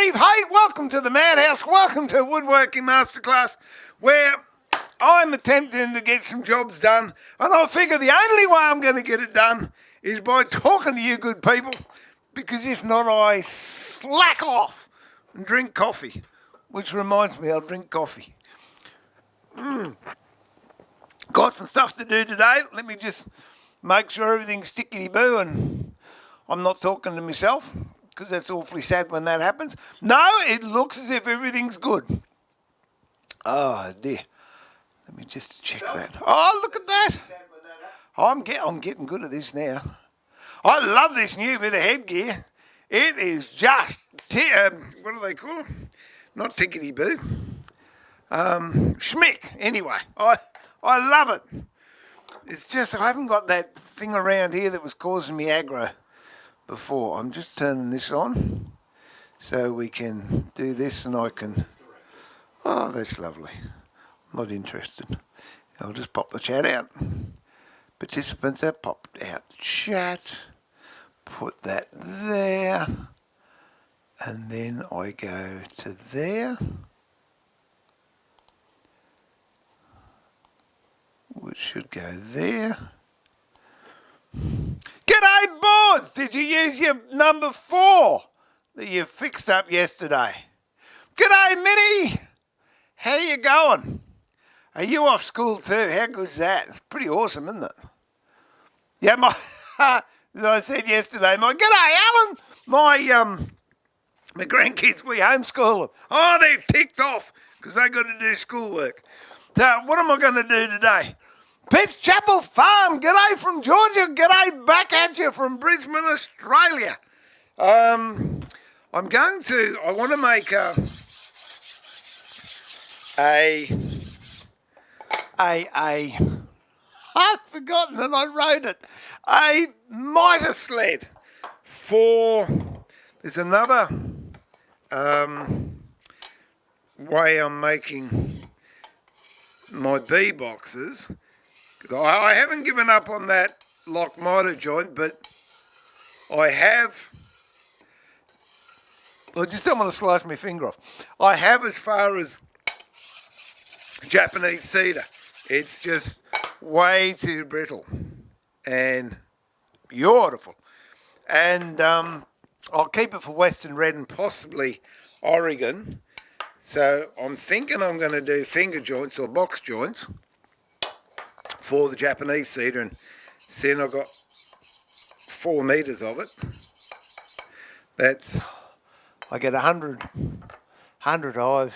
Steve. Hey, welcome to the Madhouse. Welcome to Woodworking Masterclass, where I'm attempting to get some jobs done. And I figure the only way I'm going to get it done is by talking to you good people, because if not, I slack off and drink coffee, which reminds me, I'll drink coffee. Got some stuff to do today. Let me just make sure everything's tickety-boo and I'm not talking to myself, because that's awfully sad when that happens. No, it looks as if everything's good. Oh, dear. Let me just check that. Oh, look at that. I'm getting good at this now. I love this new bit of headgear. It is just, what do they call it? Not tickety-boo. Schmick, anyway. I love it. It's just, I haven't got that thing around here that was causing me aggro before. I'm just turning this on so we can do this and I can... Oh, that's lovely. I'm not interested. I'll just pop the chat out. Participants have popped out. Chat. Put that there. And then I go to there. Which should go there. G'day, boards! Did you use your number 4 that you fixed up yesterday? G'day, Minnie! How you going? Are you off school too? How good's that? It's pretty awesome, isn't it? Yeah, as I said yesterday, g'day, Alan! My grandkids, we homeschool them. Oh, they're ticked off because they got to do schoolwork. So what am I going to do today? Pitts Chapel Farm, g'day from Georgia, g'day back at you from Brisbane, Australia. I want to make I've forgotten and I wrote it, a Mitre Sled for, there's another way I'm making my bee boxes. I haven't given up on that lock miter joint, but I just don't want to slice my finger off. I have as far as Japanese cedar. It's just way too brittle and beautiful. And I'll keep it for Western Red and possibly Oregon. So I'm thinking I'm going to do finger joints or box joints for the Japanese cedar, and seeing I've got 4 meters of it. That's, I get 100 hives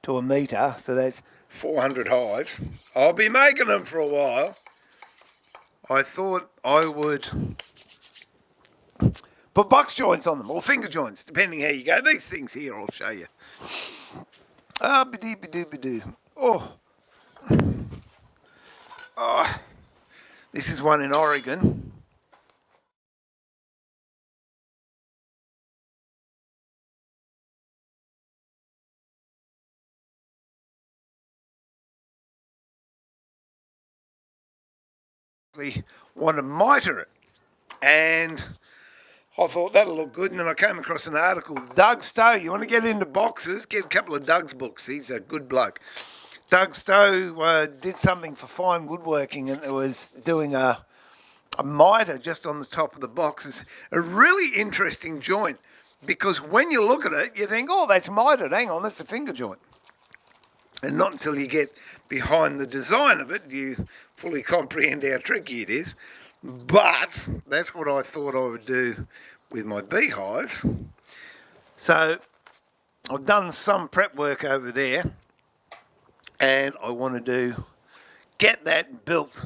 to a meter, so that's 400 hives. I'll be making them for a while. I thought I would put box joints on them, or finger joints, depending how you go. These things here, I'll show you. Ba-dee-ba-doo-ba-doo. Oh, this is one in Oregon. We want to mitre it, and I thought that'll look good, and then I came across an article. Doug Stowe, you want to get into boxes, get a couple of Doug's books. He's a good bloke. Doug Stowe did something for Fine Woodworking, and it was doing a mitre just on the top of the box. It's a really interesting joint, because when you look at it, you think, oh, that's mitered. Hang on, that's a finger joint. And not until you get behind the design of it do you fully comprehend how tricky it is. But that's what I thought I would do with my beehives. So I've done some prep work over there, and I want to get that built.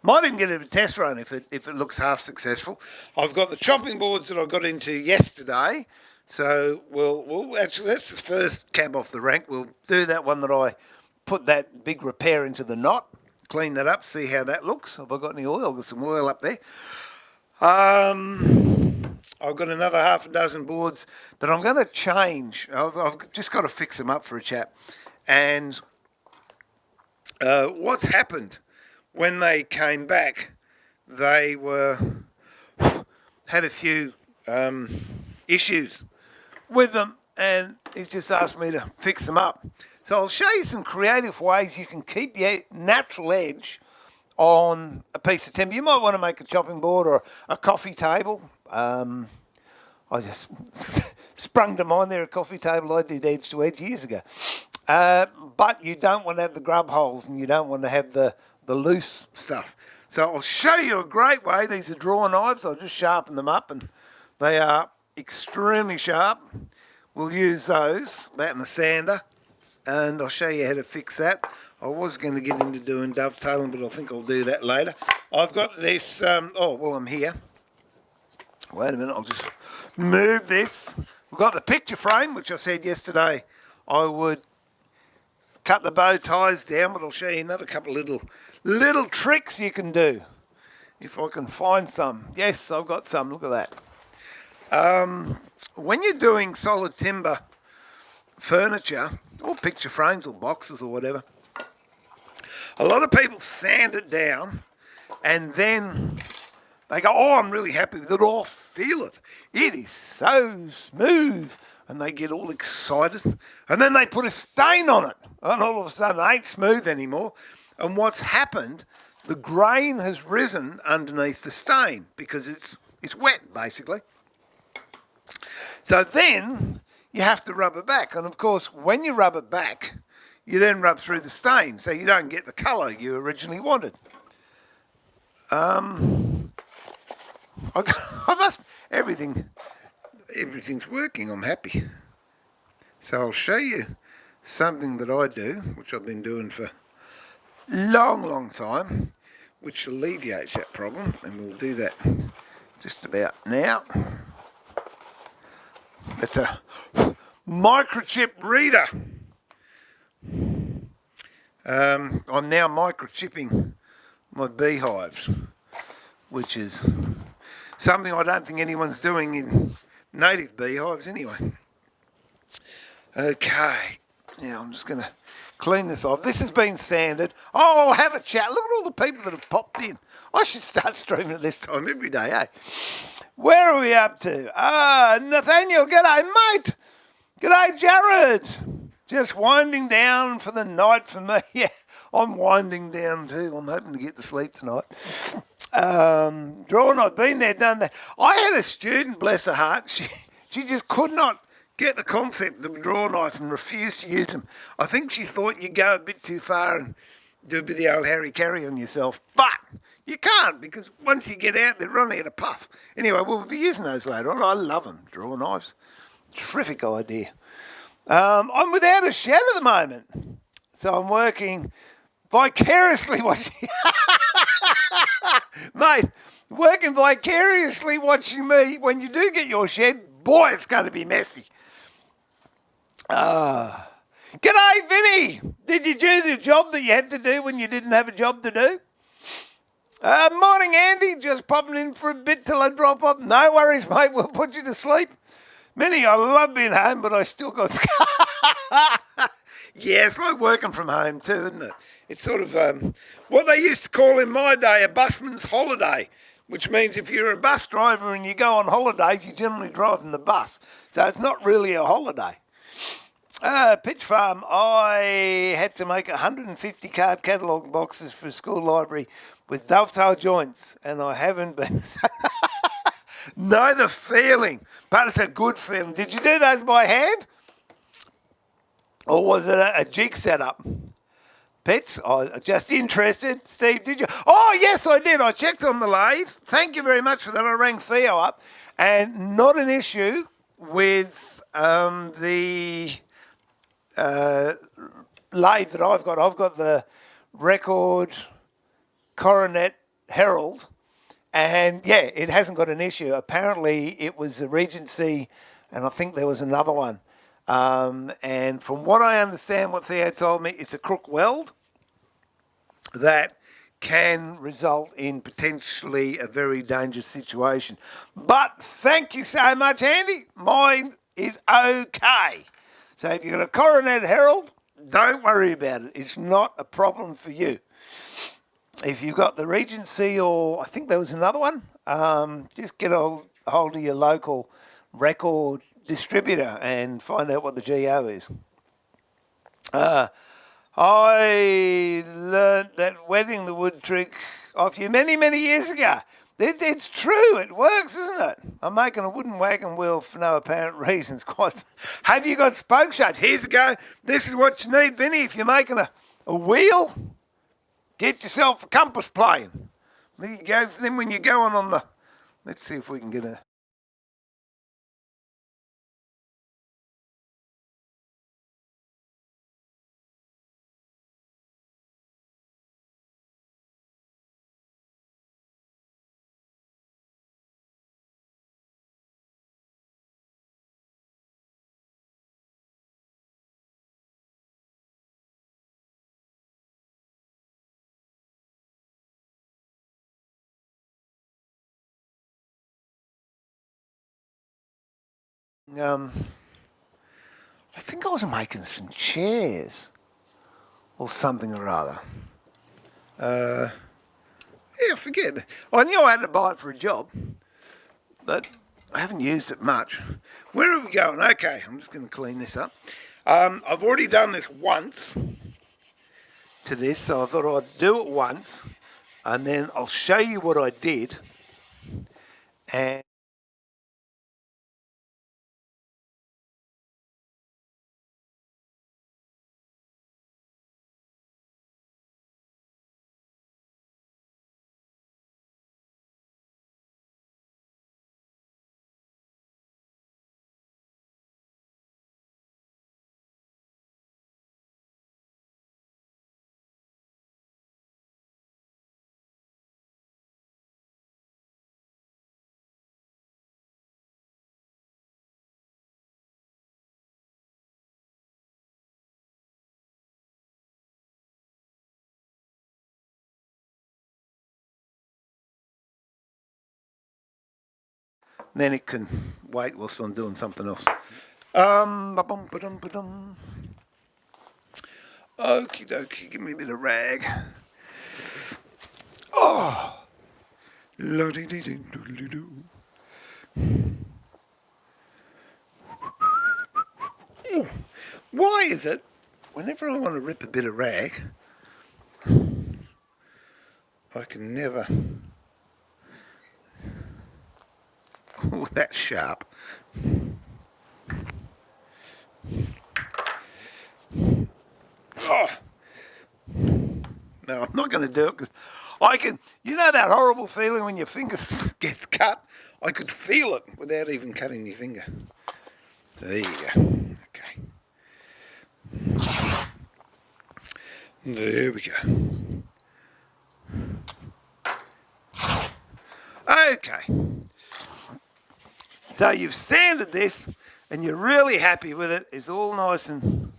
Might even get a test run if it looks half successful. I've got the chopping boards that I got into yesterday, so we'll actually, that's the first cab off the rank. We'll do that one that I put that big repair into the knot, clean that up, see how that looks. Have I got any oil? I've got some oil up there. I've got another half a dozen boards that I'm going to change. I've just got to fix them up for a chap. And what's happened when they came back, they had a few issues with them, and he's just asked me to fix them up. So I'll show you some creative ways you can keep the natural edge on a piece of timber. You might want to make a chopping board or a coffee table. I just sprung to mind there, a coffee table I did edge to edge years ago. But you don't want to have the grub holes, and you don't want to have the loose stuff. So I'll show you a great way. These are draw knives. I'll just sharpen them up, and they are extremely sharp. We'll use those, that and the sander, and I'll show you how to fix that. I was going to get into doing dovetailing, but I think I'll do that later. I've got this, I'm here. Wait a minute, I'll just move this. We've got the picture frame, which I said yesterday I would cut the bow ties down, but I'll show you another couple of little tricks you can do. If I can find some. Yes, I've got some, look at that. When you're doing solid timber furniture, or picture frames or boxes or whatever, a lot of people sand it down and then they go, oh, I'm really happy with it, or feel it. It is so smooth. And they get all excited. And then they put a stain on it. And all of a sudden, it ain't smooth anymore. And what's happened, the grain has risen underneath the stain because it's wet, basically. So then you have to rub it back. And, of course, when you rub it back, you then rub through the stain, so you don't get the colour you originally wanted. Everything's working, I'm happy. So I'll show you something that I do, which I've been doing for a long time, which alleviates that problem, and we'll do that just about now. It's a microchip reader. I'm now microchipping my beehives, which is something I don't think anyone's doing in native beehives anyway. Okay, now I'm just going to clean this off. This has been sanded. Oh, I'll have a chat. Look at all the people that have popped in. I should start streaming at this time every day, eh? Where are we up to? Nathaniel, g'day, mate. G'day, Jared. Just winding down for the night for me. Yeah, I'm winding down too. I'm hoping to get to sleep tonight. Drawn, I've been there, done that. I had a student, bless her heart, she just could not get the concept of a draw knife and refused to use them. I think she thought you'd go a bit too far and do a bit of the old Harry Carry on yourself. But you can't, because once you get out, they're running out of puff. Anyway, we'll be using those later on. I love them, draw knives. Terrific idea. I'm without a shed at the moment, so I'm working vicariously watching... Mate, working vicariously watching me. When you do get your shed, boy, it's going to be messy. G'day, Vinny. Did you do the job that you had to do when you didn't have a job to do? Morning, Andy. Just popping in for a bit till I drop off. No worries, mate. We'll put you to sleep. Minnie, I love being home, but I still got... Yeah, it's like working from home too, isn't it? It's sort of what they used to call in my day a busman's holiday, which means if you're a bus driver and you go on holidays, you generally drive in the bus. So it's not really a holiday. Pitch Farm, I had to make 150 card catalogue boxes for a school library with dovetail joints, and I haven't been... Know the feeling, but it's a good feeling. Did you do those by hand? Or was it a jig setup? Pets, just interested. Steve, did you? Oh, yes, I did. I checked on the lathe. Thank you very much for that. I rang Theo up. And not an issue with the lathe that I've got. I've got the Record Coronet Herald. And, yeah, it hasn't got an issue. Apparently, it was a Regency, and I think there was another one. And from what I understand, what Theo told me, it's a crook weld that can result in potentially a very dangerous situation. But thank you so much, Andy. Mine is okay. So if you've got a Coronet Herald, don't worry about it. It's not a problem for you. If you've got the Regency, or I think there was another one, just get a hold of your local record distributor and find out what the GO is. I learnt that wetting the wood trick off you many, many years ago. It's true, it works, isn't it? I'm making a wooden wagon wheel for no apparent reasons. Have you got spoke shapes? Here's a go. This is what you need, Vinny. If you're making a wheel, get yourself a compass plane. Then when you go on the... Let's see if we can get a... I think I was making some chairs or something or other. Yeah, forget it. I knew I had to buy it for a job, but I haven't used it much. Where are we going? Okay, I'm just going to clean this up. I've already done this once to this, so I thought I'd do it once, and then I'll show you what I did. And then it can wait whilst I'm doing something else. Okie dokie, give me a bit of rag. Oh, la-dee-dee-dee-doo-doo-doo. Why is it whenever I want to rip a bit of rag, I can never... Oh, that's sharp. Oh. No, I'm not going to do it because I can... You know that horrible feeling when your finger gets cut? I could feel it without even cutting my finger. There you go. Okay. There we go. Okay. So you've sanded this and you're really happy with it. It's all nice and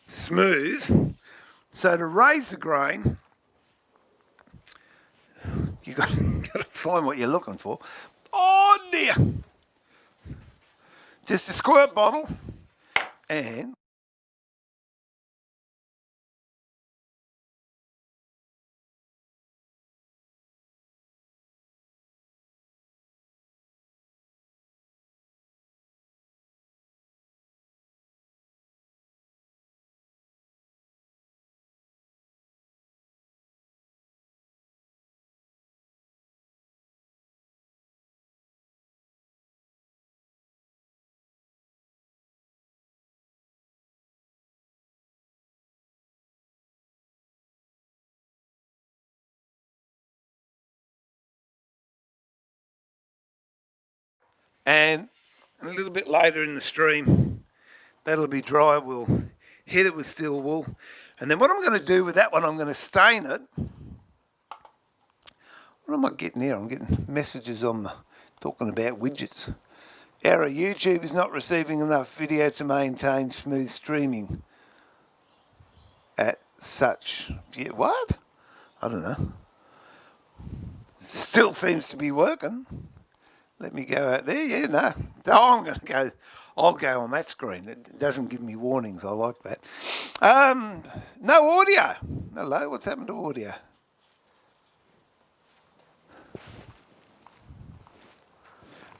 smooth. So to raise the grain, you've got to find what you're looking for. Oh dear. Just a squirt bottle and a little bit later in the stream, that'll be dry. We'll hit it with steel wool. And then what I'm going to do with that one, I'm going to stain it. What am I getting here? I'm getting messages on the talking about widgets. Error, YouTube is not receiving enough video to maintain smooth streaming at such... What? I don't know. Still seems to be working. Let me go out there. Yeah, no. Oh, I'm going to go... I'll go on that screen. It doesn't give me warnings. I like that. No audio. Hello, what's happened to audio?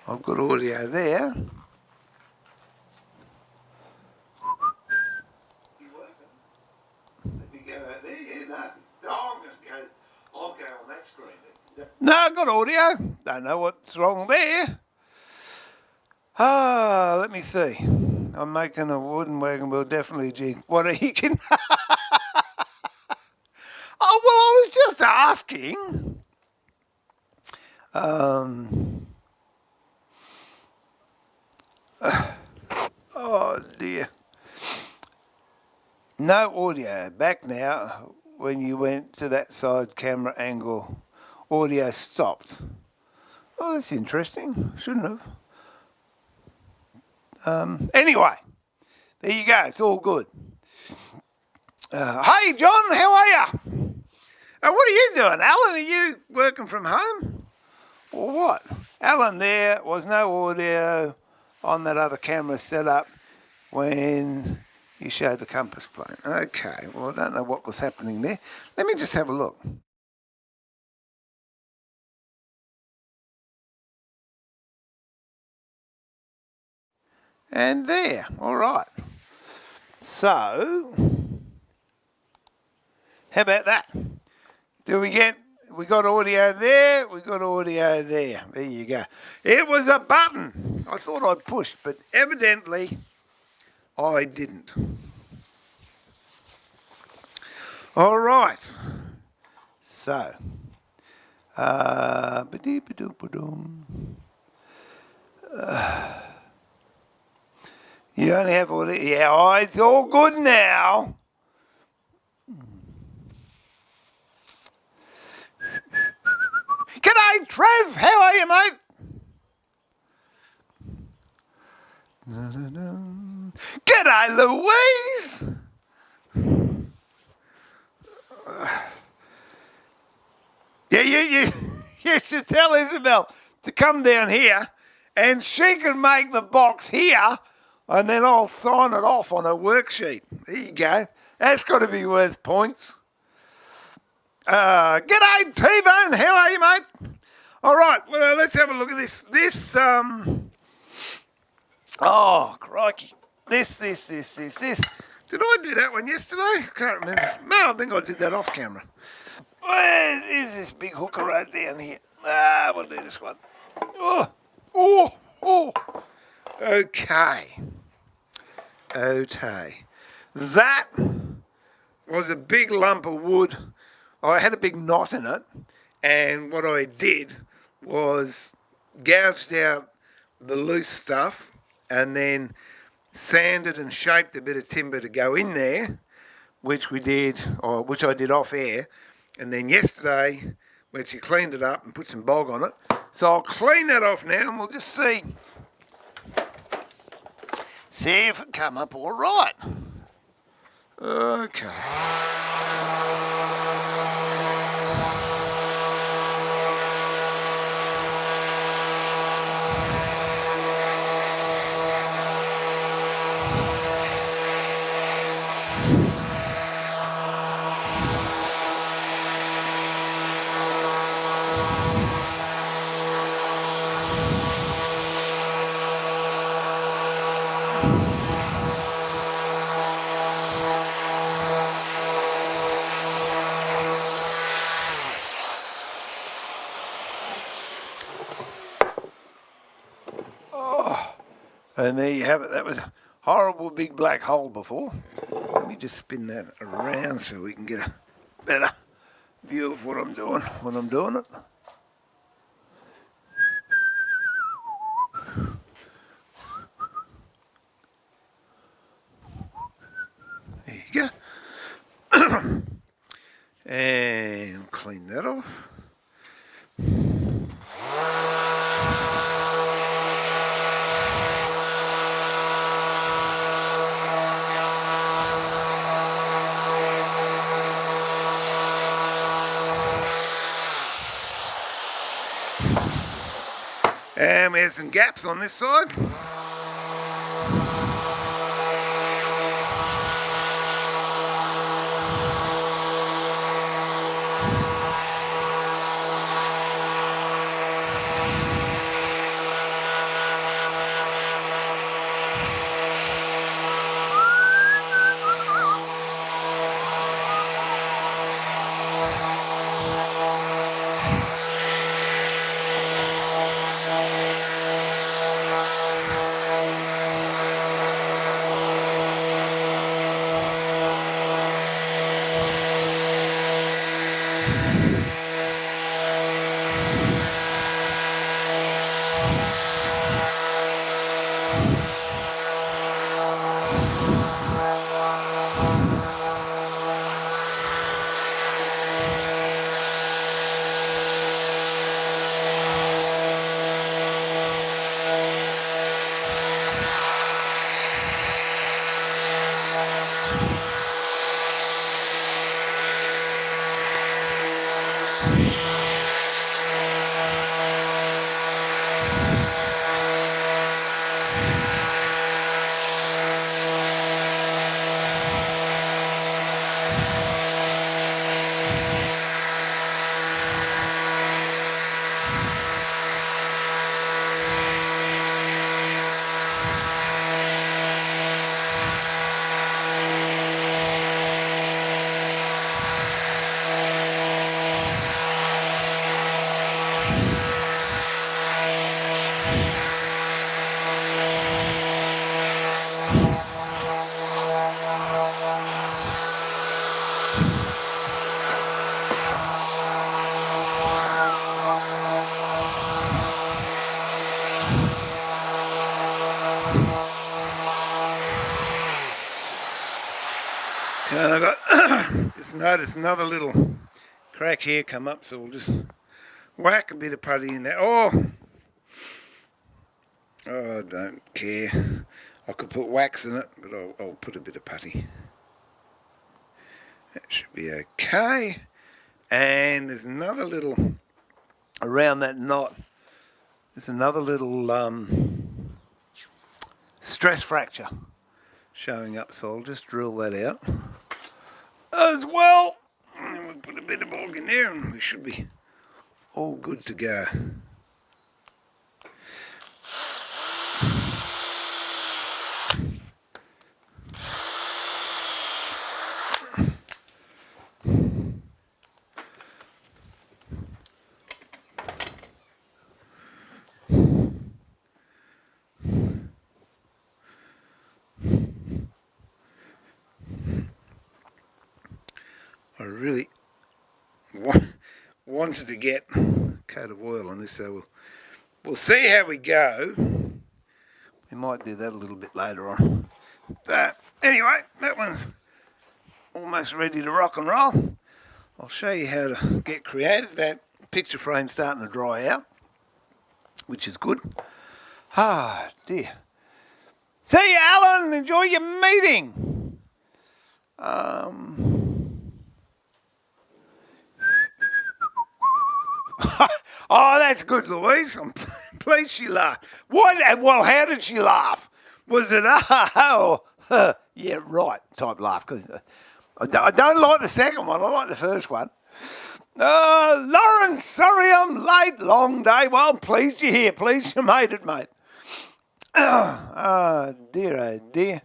I've got audio there. got audio. Don't know what's wrong there. Let me see. I'm making a wooden wagon wheel, definitely jig. What are you can? Oh, well, I was just asking. Oh dear. No audio. Back now. When you went to that side camera angle, audio stopped. Oh, that's interesting. Shouldn't have. Anyway, there you go. It's all good. Hey, John, how are you? What are you doing, Alan? Are you working from home? Or what? Alan, there was no audio on that other camera set up when you showed the compass plane. Okay, well, I don't know what was happening there. Let me just have a look. And there, all right. So, how about that? We got audio there, we got audio there. There you go. It was a button. I thought I'd pushed, but evidently I didn't. All right. So, you only have audio. Yeah, oh, it's all good now. G'day, Trev. How are you, mate? G'day, Louise. Yeah, you should tell Isabel to come down here and she can make the box here and then I'll sign it off on a worksheet. There you go. That's got to be worth points. G'day, T-Bone. How are you, mate? All right, well, let's have a look at this. Oh, crikey. This. Did I do that one yesterday? I can't remember. No, I think I did that off camera. Where is this big hooker right down here? We'll do this one. Oh. Okay. That was a big lump of wood. I had a big knot in it, and what I did was gouged out the loose stuff and then sanded and shaped a bit of timber to go in there, which I did off air. And then yesterday, we actually cleaned it up and put some bog on it. So I'll clean that off now and we'll just see if it come up all right. Okay. And there you have it. That was a horrible big black hole before. Let me just spin that around so we can get a better view of what I'm doing when I'm doing it. There you go. And clean that off. And we have some gaps on this side. I got just noticed another little crack here come up, so we'll just whack a bit of putty in there. Oh, I don't care. I could put wax in it, but I'll put a bit of putty. That should be okay. And there's another little, around that knot, there's another little stress fracture showing up, so I'll just drill that out as well. And we'll put a bit of bog in there and we should be all good to go. I really wanted to get a coat of oil on this, so we'll see how we go. We might do that a little bit later on. So anyway, that one's almost ready to rock and roll. I'll show you how to get creative. That picture frame's starting to dry out, which is good. Ah, dear. See you, Alan. Enjoy your meeting. Oh, that's good, Louise. I'm pleased she laughed. What? Well, how did she laugh? Was it oh, yeah, right type laugh? Because I don't like the second one. I like the first one. Lawrence, sorry I'm late. Long day. Well, pleased you're here. Pleased you made it, mate. Oh, dear, oh, dear.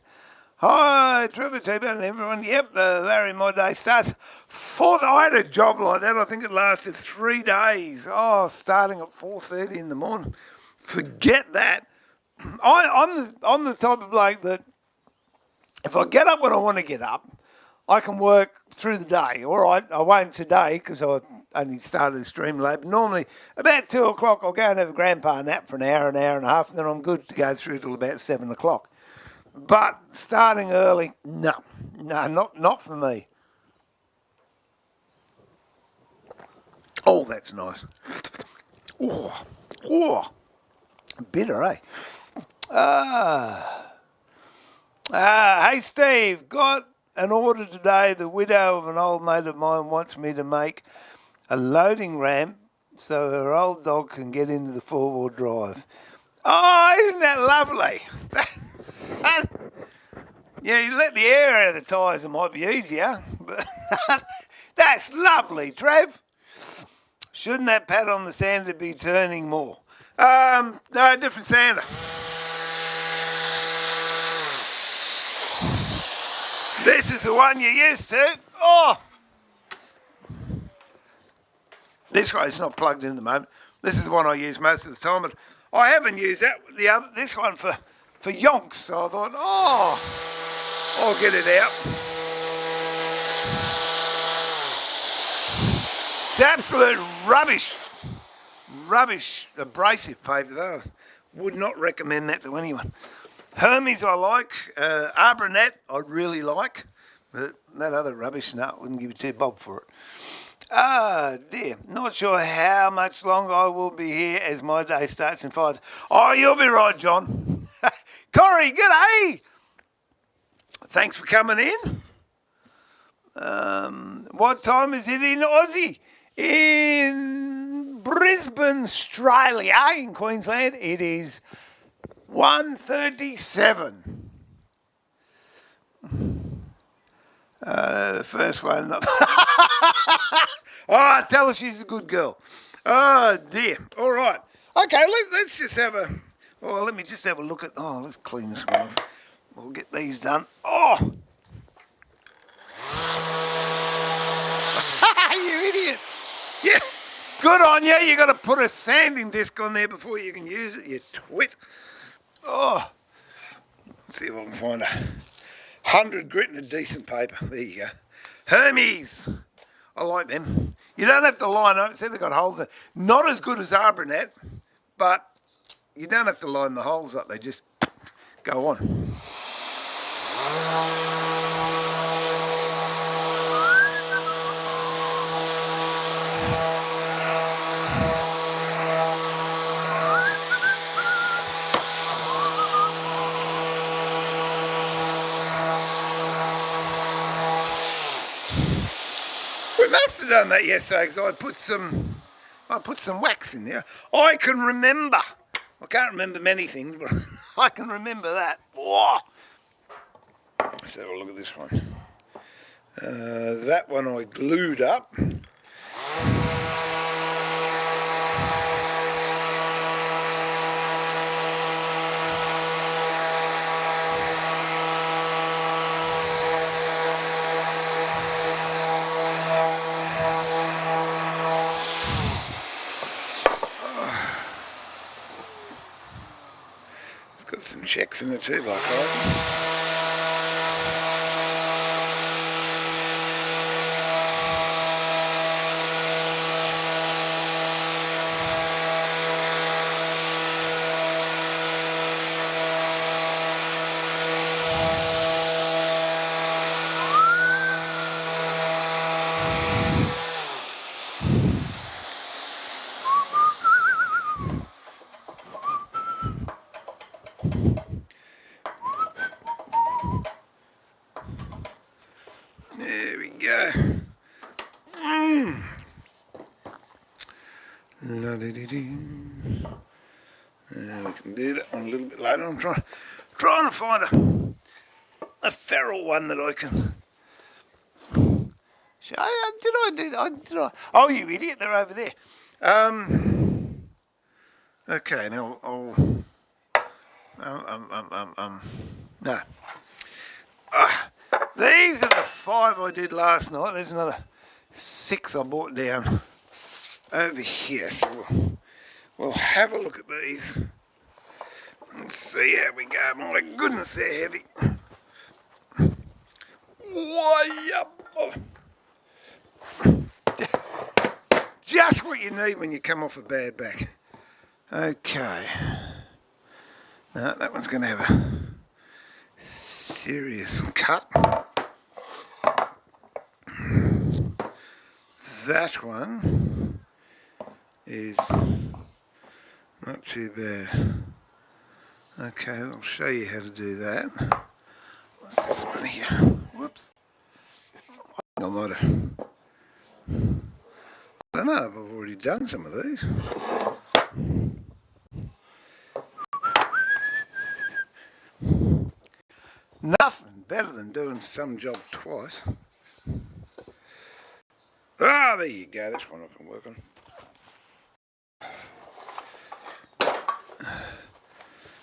Hi, Trevor, T-Bone and everyone. Yep, Larry, my day starts. I had a job like that. I think it lasted 3 days. Oh, starting at 4:30 in the morning. Forget that. I'm the type of bloke that if I get up when I want to get up, I can work through the day. All right, I won't today because I only started the stream late. But normally, about 2 o'clock, I'll go and have a grandpa nap for an hour and a half, and then I'm good to go through till about 7 o'clock. But starting early, no, not for me. Oh, that's nice. Oh, bitter, eh? Hey, Steve, got an order today. The widow of an old mate of mine wants me to make a loading ramp so her old dog can get into the four-wheel drive. Oh, isn't that lovely? Yeah, you let the air out of the tyres, it might be easier. But that's lovely, Trev. Shouldn't that pad on the sander be turning more? No, different sander. This is the one you're used to. Oh! This one is not plugged in at the moment. This is the one I use most of the time, but I haven't used this one for yonks. So I thought, I'll get it out. It's absolute rubbish abrasive paper though. Would not recommend that to anyone. Hermes I like, Arbornet I really like, but that other rubbish, no, wouldn't give you 2 bob for it. Ah, dear. Not sure how much longer I will be here as my day starts in 5. Oh, you'll be right, John. Corey, g'day. Thanks for coming in. What time is it in Aussie? In Brisbane, Australia, in Queensland, it is 1:37. The first one. Oh, tell her she's a good girl. Oh, dear. All right. Okay, let's just have a... Oh, let me just have a look at... Oh, let's clean this one off. We'll get these done. Oh! You idiot. Yeah. Good on you. You got to put a sanding disc on there before you can use it, you twit. Oh. Let's see if I can find 100 grit and a decent paper. There you go. Hermes. I like them. You don't have to line up. See, they've got holes there. Not as good as Arbornet, but you don't have to line the holes up. They just go on. done that yesterday because I put some wax in there. I can remember. I can't remember many things, but I can remember that. Whoa. Let's have a look at this one. That one I glued up. It's got some checks in it too, by God. There we go. We can do that one a little bit later. I'm trying to find a feral one that I can show you. Did I do that? Did I? Oh, you idiot! They're over there. Okay, now no. These are the 5 I did last night. There's another 6 I bought down over here. So we'll have a look at these and see how we go. My goodness, they're heavy. Just what you need when you come off a bad back. Okay. Now that one's going to have a serious cut. That one is not too bad. Okay, I'll show you how to do that. What's this one here? Whoops. I might have. I don't know if I've already done some of these. Nothing better than doing some job twice. Ah, there you go. That's one I can work on.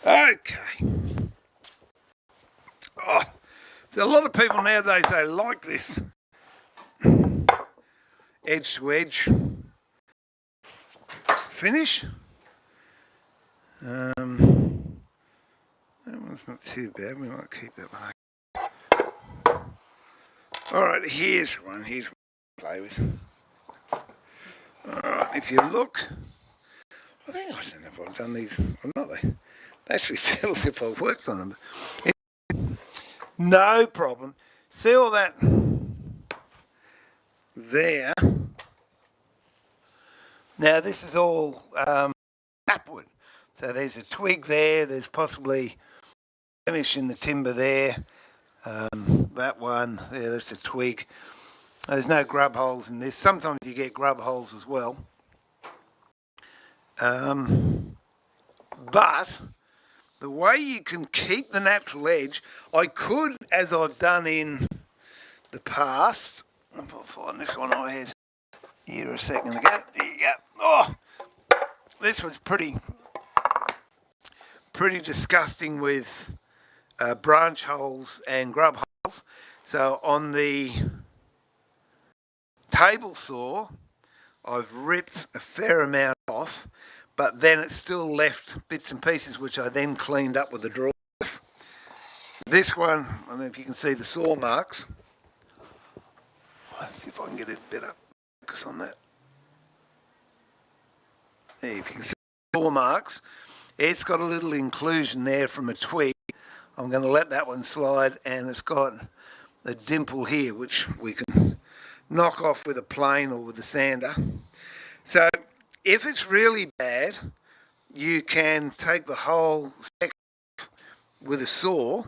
Okay. Oh, so a lot of people nowadays, they like this edge to edge finish. That one's not too bad. We might keep that one. Alright, here's one. Here's one to play with. Alright, if you look, I don't know if I've done these or not. They actually feel as if I've worked on them. No problem. See all that there? Now this is all sapwood. So there's a twig there, there's possibly blemish in the timber there. That one, yeah, that's a twig. There's no grub holes in this. Sometimes you get grub holes as well. But the way you can keep the natural edge, I could, as I've done in the past, I'll find this one I had here a second ago. There you go. Oh, this was pretty disgusting with branch holes and grub holes. So on the table saw, I've ripped a fair amount off, but then it's still left bits and pieces which I then cleaned up with the draw. This one, I don't know if you can see the saw marks. Let's see if I can get a better focus on that. There, if you can see the saw marks, it's got a little inclusion there from a twig. I'm going to let that one slide, and it's got a dimple here which we can knock off with a plane or with a sander. So if it's really bad, you can take the whole section with a saw,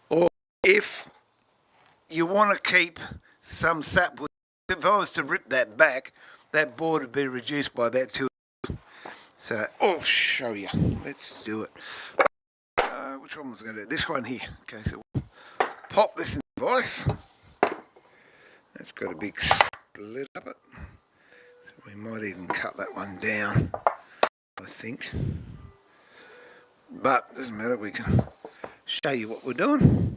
or if you want to keep some sapwood if I was to rip that back, that board would be reduced by about 2. So I'll show you. Let's do it. Which one was I going to do? This one here. Okay, so we'll pop this in the vise. That's got a big split up it. So we might even cut that one down, I think. But it doesn't matter, we can show you what we're doing.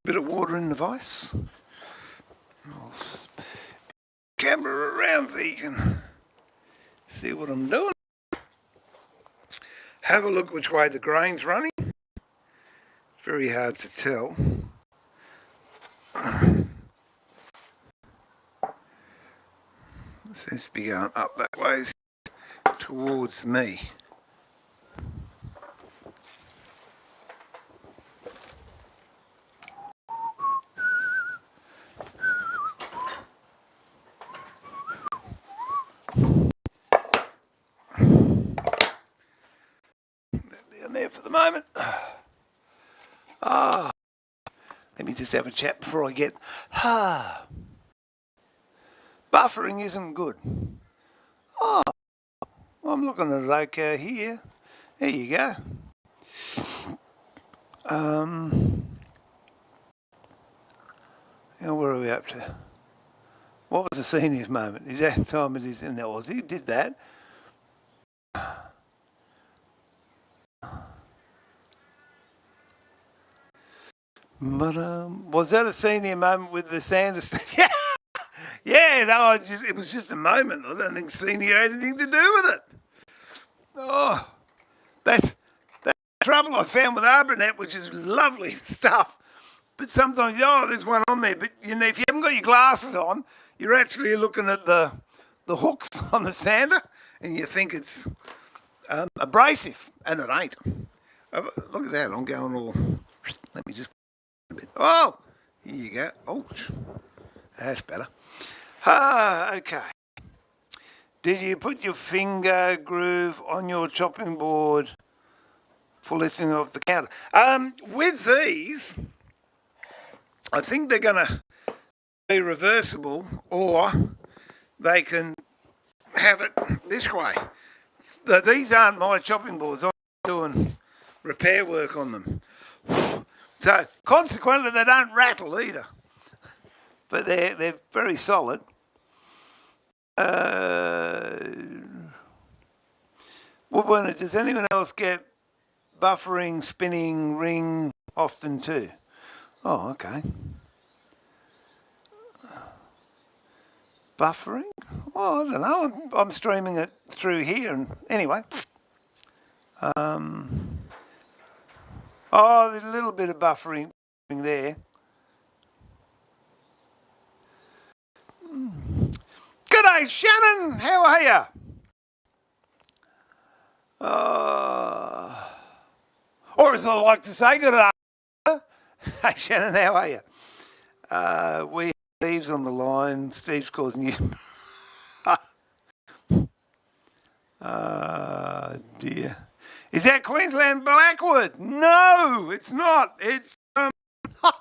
Bit of water in the vise. I'll camera around so you can see what I'm doing. Have a look which way the grain's running. Very hard to tell. It seems to be going up that way towards me. Down there for the moment. Let me just have a chat before I get buffering isn't good. I'm looking at it okay here. There you go. Now where are we up to? What was the seniors moment? Is that time it is? And that was he did that. But was that a senior moment with the Sanders? Yeah, yeah. No, it was just a moment. I don't think senior had anything to do with it. Oh, that's the trouble I found with ArborNet, which is lovely stuff. But sometimes, there's one on there. But you know, if you haven't got your glasses on, you're actually looking at the hooks on the sander, and you think it's abrasive, and it ain't. Look at that. I'm going all. Let me just. Oh, here you go. Ouch. That's better. Okay. Did you put your finger groove on your chopping board for lifting off the counter? With these, I think they're going to be reversible, or they can have it this way. These aren't my chopping boards. I'm doing repair work on them. So consequently, they don't rattle either, but they're very solid. Woodworkers, does anyone else get buffering, spinning, ring often too? Oh, okay. Buffering? Well, I don't know. I'm streaming it through here, and anyway. Oh, there's a little bit of buffering there. G'day, Shannon. How are you? Or as I like to say, good afternoon. Hey, Shannon, how are you? We have Steve's on the line. Steve's causing you. Dear. Is that Queensland Blackwood? No, it's not. It's I've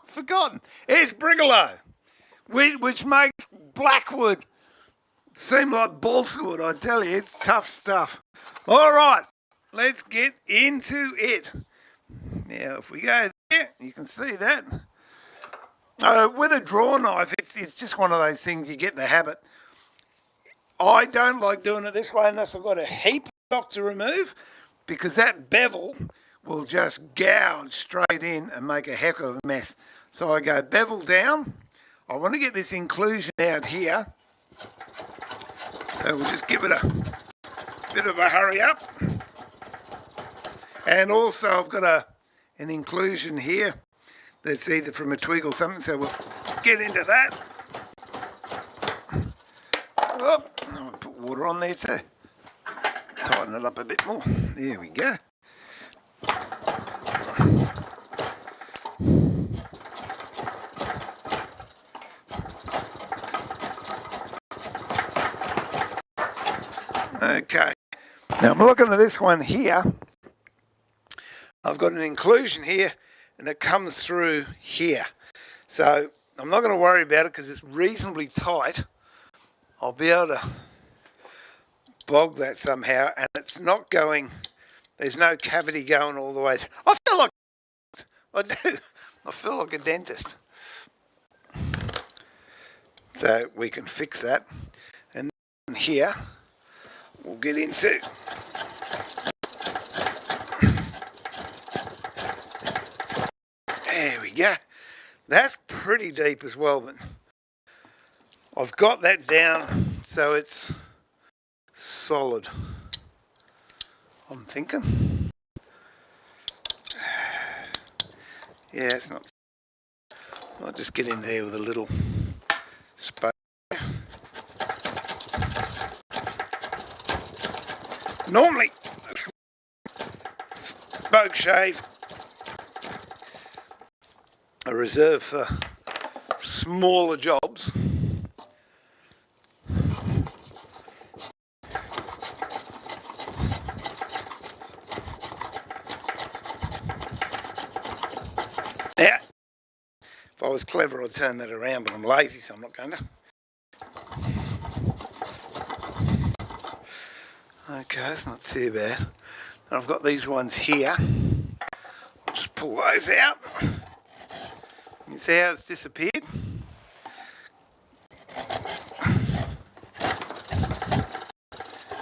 forgotten. It's Brigalow, which makes Blackwood seem like balsa wood. I tell you, it's tough stuff. All right, let's get into it. Now, if we go there, you can see that. With a draw knife, it's just one of those things you get the habit. I don't like doing it this way unless I've got a heap of stock to remove, because that bevel will just gouge straight in and make a heck of a mess. So I go bevel down. I want to get this inclusion out here. So we'll just give it a bit of a hurry up. And also I've got an inclusion here that's either from a twig or something, so we'll get into that. Oh, I'll put water on there too. Tighten it up a bit more. There we go. Okay. Now I'm looking at this one here. I've got an inclusion here and it comes through here. So I'm not going to worry about it because it's reasonably tight. I'll be able to bog that somehow, and it's not going, there's no cavity going all the way. I feel like, I do, I feel like a dentist. So we can fix that. And then here, we'll get into there we go. That's pretty deep as well, but I've got that down so it's solid, I'm thinking. Yeah, it's not. I'll just get in there with a little spoke. Normally, spoke shave are reserved for smaller jobs. Now, if I was clever, I'd turn that around, but I'm lazy, so I'm not going to. Okay, that's not too bad. And I've got these ones here. I'll just pull those out. You see how it's disappeared?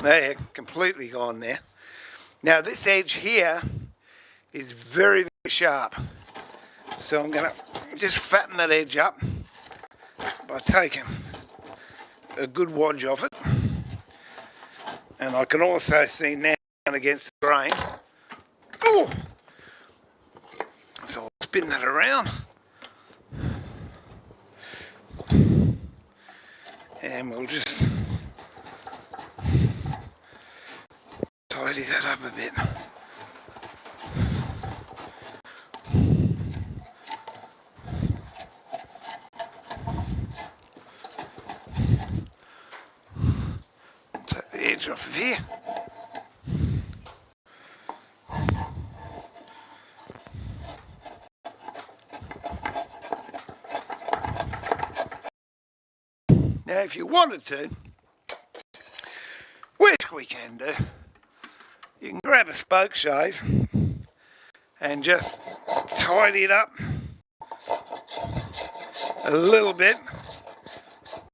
There, completely gone there. Now this edge here is very, very sharp. So I'm going to just fatten that edge up by taking a good wodge off it. And I can also see now against the grain. Oh! So I'll spin that around. And we'll just tidy that up a bit. Take the edge off of here. Now if you wanted to, which we can do, you can grab a spoke shave and just tidy it up a little bit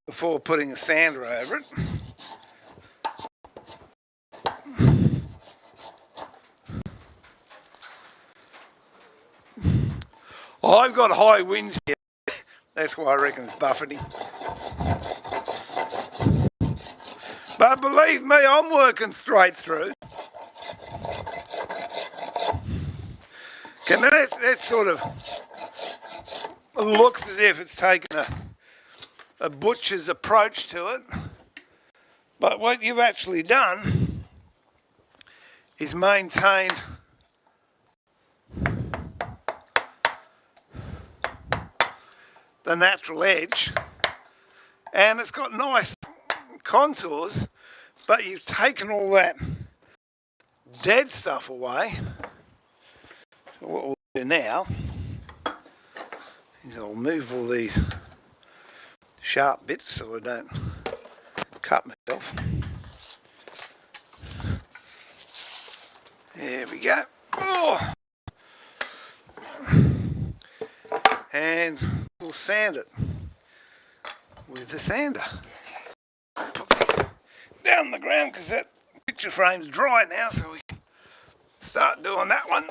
before putting a sander over it. I've got high winds here, that's why I reckon it's buffeting. But believe me, I'm working straight through. And that sort of looks as if it's taken a butcher's approach to it. But what you've actually done is maintained the natural edge, and it's got nice contours, but you've taken all that dead stuff away. So what we'll do now is I'll move all these sharp bits so I don't cut myself. There we go. Oh. And we'll sand it with the sander. Put these down on the ground because that picture frame's dry now, so we can start doing that one.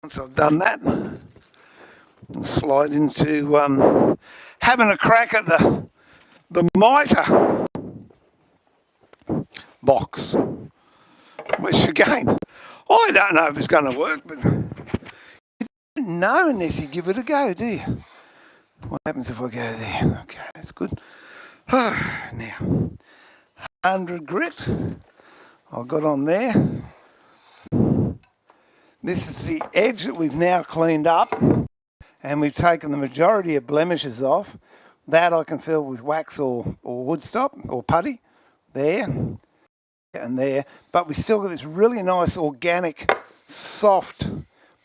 Once I've done that, I'll slide into having a crack at the Mitre box, which again, I don't know if it's going to work, but you don't know unless you give it a go, do you? What happens if I go there? Okay, that's good. Now, 100 grit, I've got on there. This is the edge that we've now cleaned up, and we've taken the majority of blemishes off. That I can fill with wax or wood stop or putty, there and there. But we still got this really nice organic, soft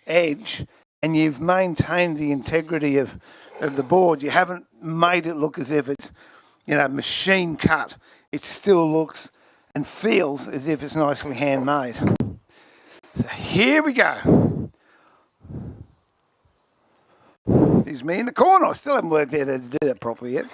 edge, and you've maintained the integrity of the board. You haven't made it look as if it's, you know, machine cut. It still looks and feels as if it's nicely handmade. So here we go. There's me in the corner. I still haven't worked out how to do that properly yet.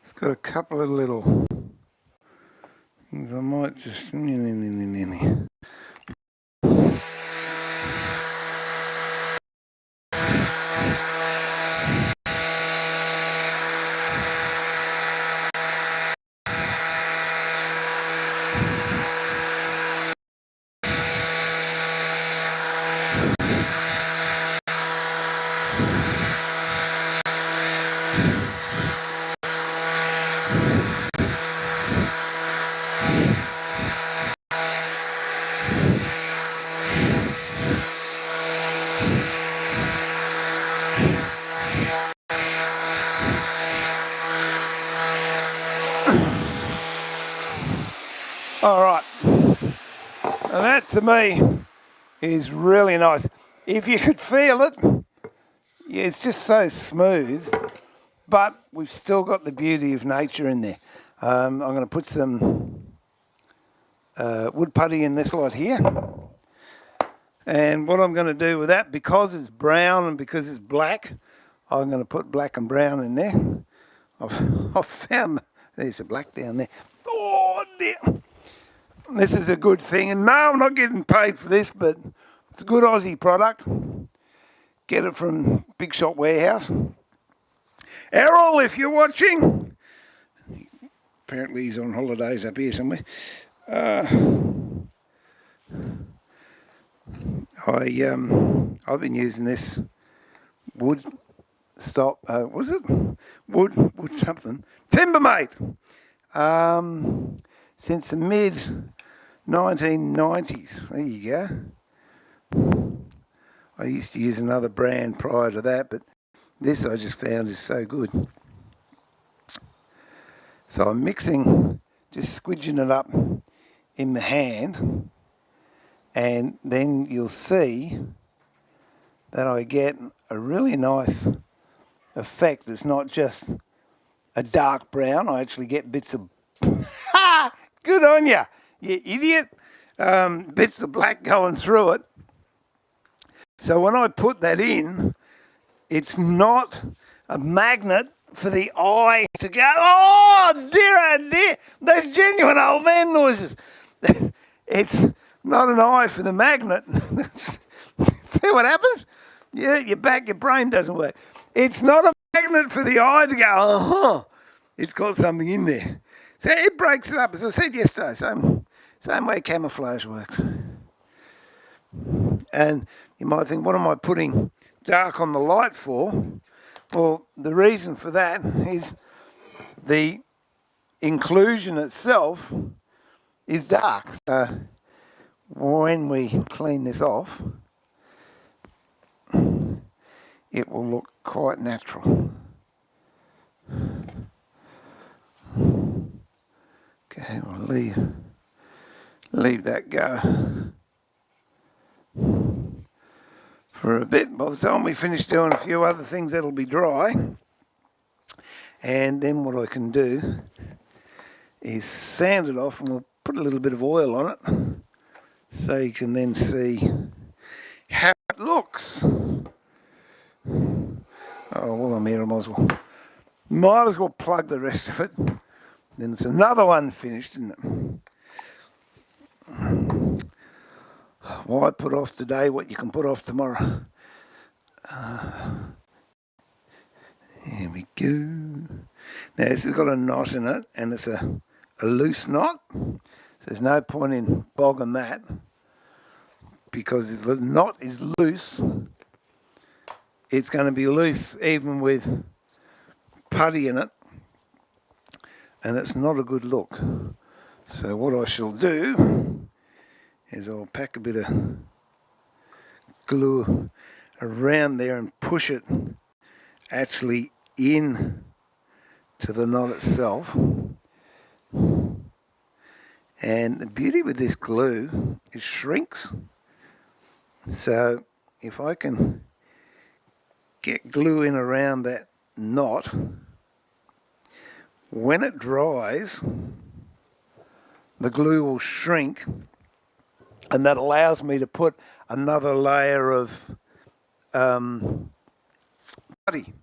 It's got a couple of little things I might just... All right, and that to me is really nice. If you could feel it, yeah, it's just so smooth, but we've still got the beauty of nature in there. I'm going to put some wood putty in this lot here. And what I'm going to do with that, because it's brown and because it's black, I'm going to put black and brown in there. I've found, there's a black down there. Oh, dear. This is a good thing. And no, I'm not getting paid for this, but it's a good Aussie product. Get it from Big Shop Warehouse. Errol, if you're watching, apparently he's on holidays up here somewhere. I've been using this wood stop. What was it? Wood something. Timbermate. Since the mid 1990s. There you go. I used to use another brand prior to that, but this I just found is so good. So I'm mixing, just squidging it up in the hand, and then you'll see that I get a really nice effect. It's not just a dark brown. I actually get bits of ha! Good on you, you idiot. Bits of black going through it. So when I put that in, it's not a magnet for the eye to go, oh dear, that's genuine old man noises. It's not an eye for the magnet. See what happens? Yeah, your brain doesn't work. It's not a magnet for the eye to go, oh, it's got something in there. So it breaks it up, as I said yesterday, same way camouflage works. And you might think, what am I putting dark on the light for? Well, the reason for that is the inclusion itself is dark. So when we clean this off, it will look quite natural. Okay, we'll leave that go for a bit. By the time we finish doing a few other things, that'll be dry. And then what I can do is sand it off, and we'll put a little bit of oil on it so you can then see how it looks. Oh, while I'm here, I might as well plug the rest of it. Then it's another one finished, isn't it? Why put off today what you can put off tomorrow? Here we go. Now this has got a knot in it, and it's a loose knot. So there's no point in bogging that, because if the knot is loose, it's going to be loose even with putty in it, and it's not a good look. So what I shall do is I'll pack a bit of glue around there and push it actually in to the knot itself. And the beauty with this glue, it shrinks. So if I can get glue in around that knot, when it dries, the glue will shrink, and that allows me to put another layer of putty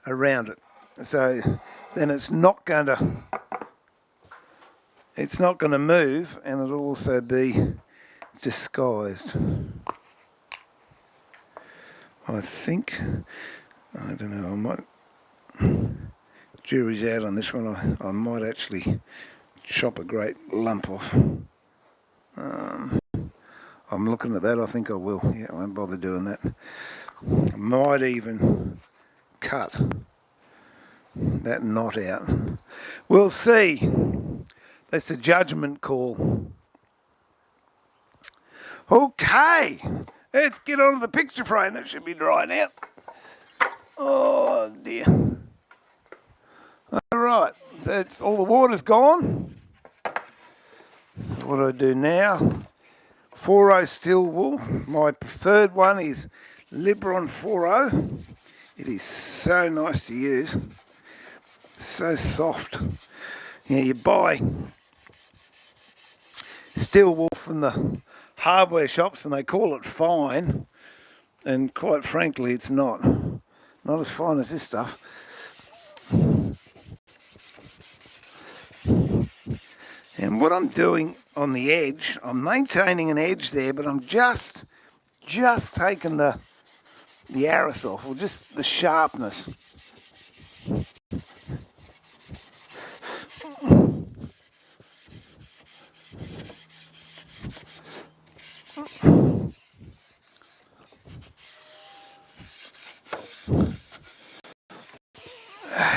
around it. So then it's not going to move, and it'll also be disguised. I think, I don't know, I might, jury's out on this one. I might actually chop a great lump off. I'm looking at that, I think I will. Yeah, I won't bother doing that. I might even cut that knot out. We'll see. That's a judgment call. Okay, let's get on to the picture frame. That should be drying out. Oh dear. All right, that's all the water's gone. So what do I do now? 4.0 steel wool. My preferred one is Libron 4.0. It is so nice to use. So soft. Yeah, you buy steel wool from the hardware shops and they call it fine, and quite frankly it's not as fine as this stuff. And what I'm doing on the edge, I'm maintaining an edge there, but I'm just taking the arris off, or just the sharpness.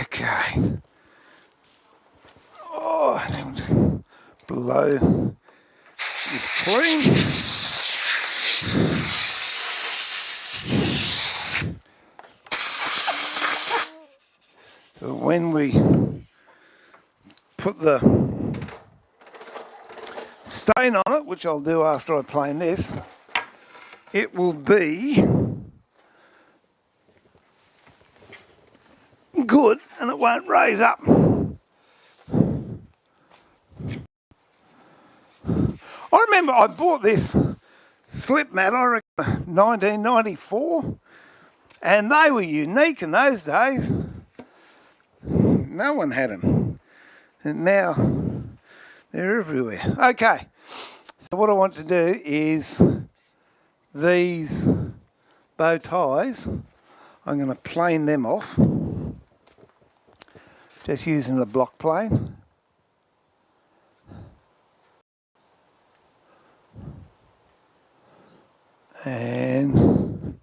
Okay. Oh, and then just blow this clean. So when we put the stain on it, which I'll do after I plane this, it will be good and it won't raise up. I remember I bought this slip mat, I reckon 1994, and they were unique in those days. No one had them, and now they're everywhere. Okay, so what I want to do is these bow ties, I'm going to plane them off. Just using the block plane. And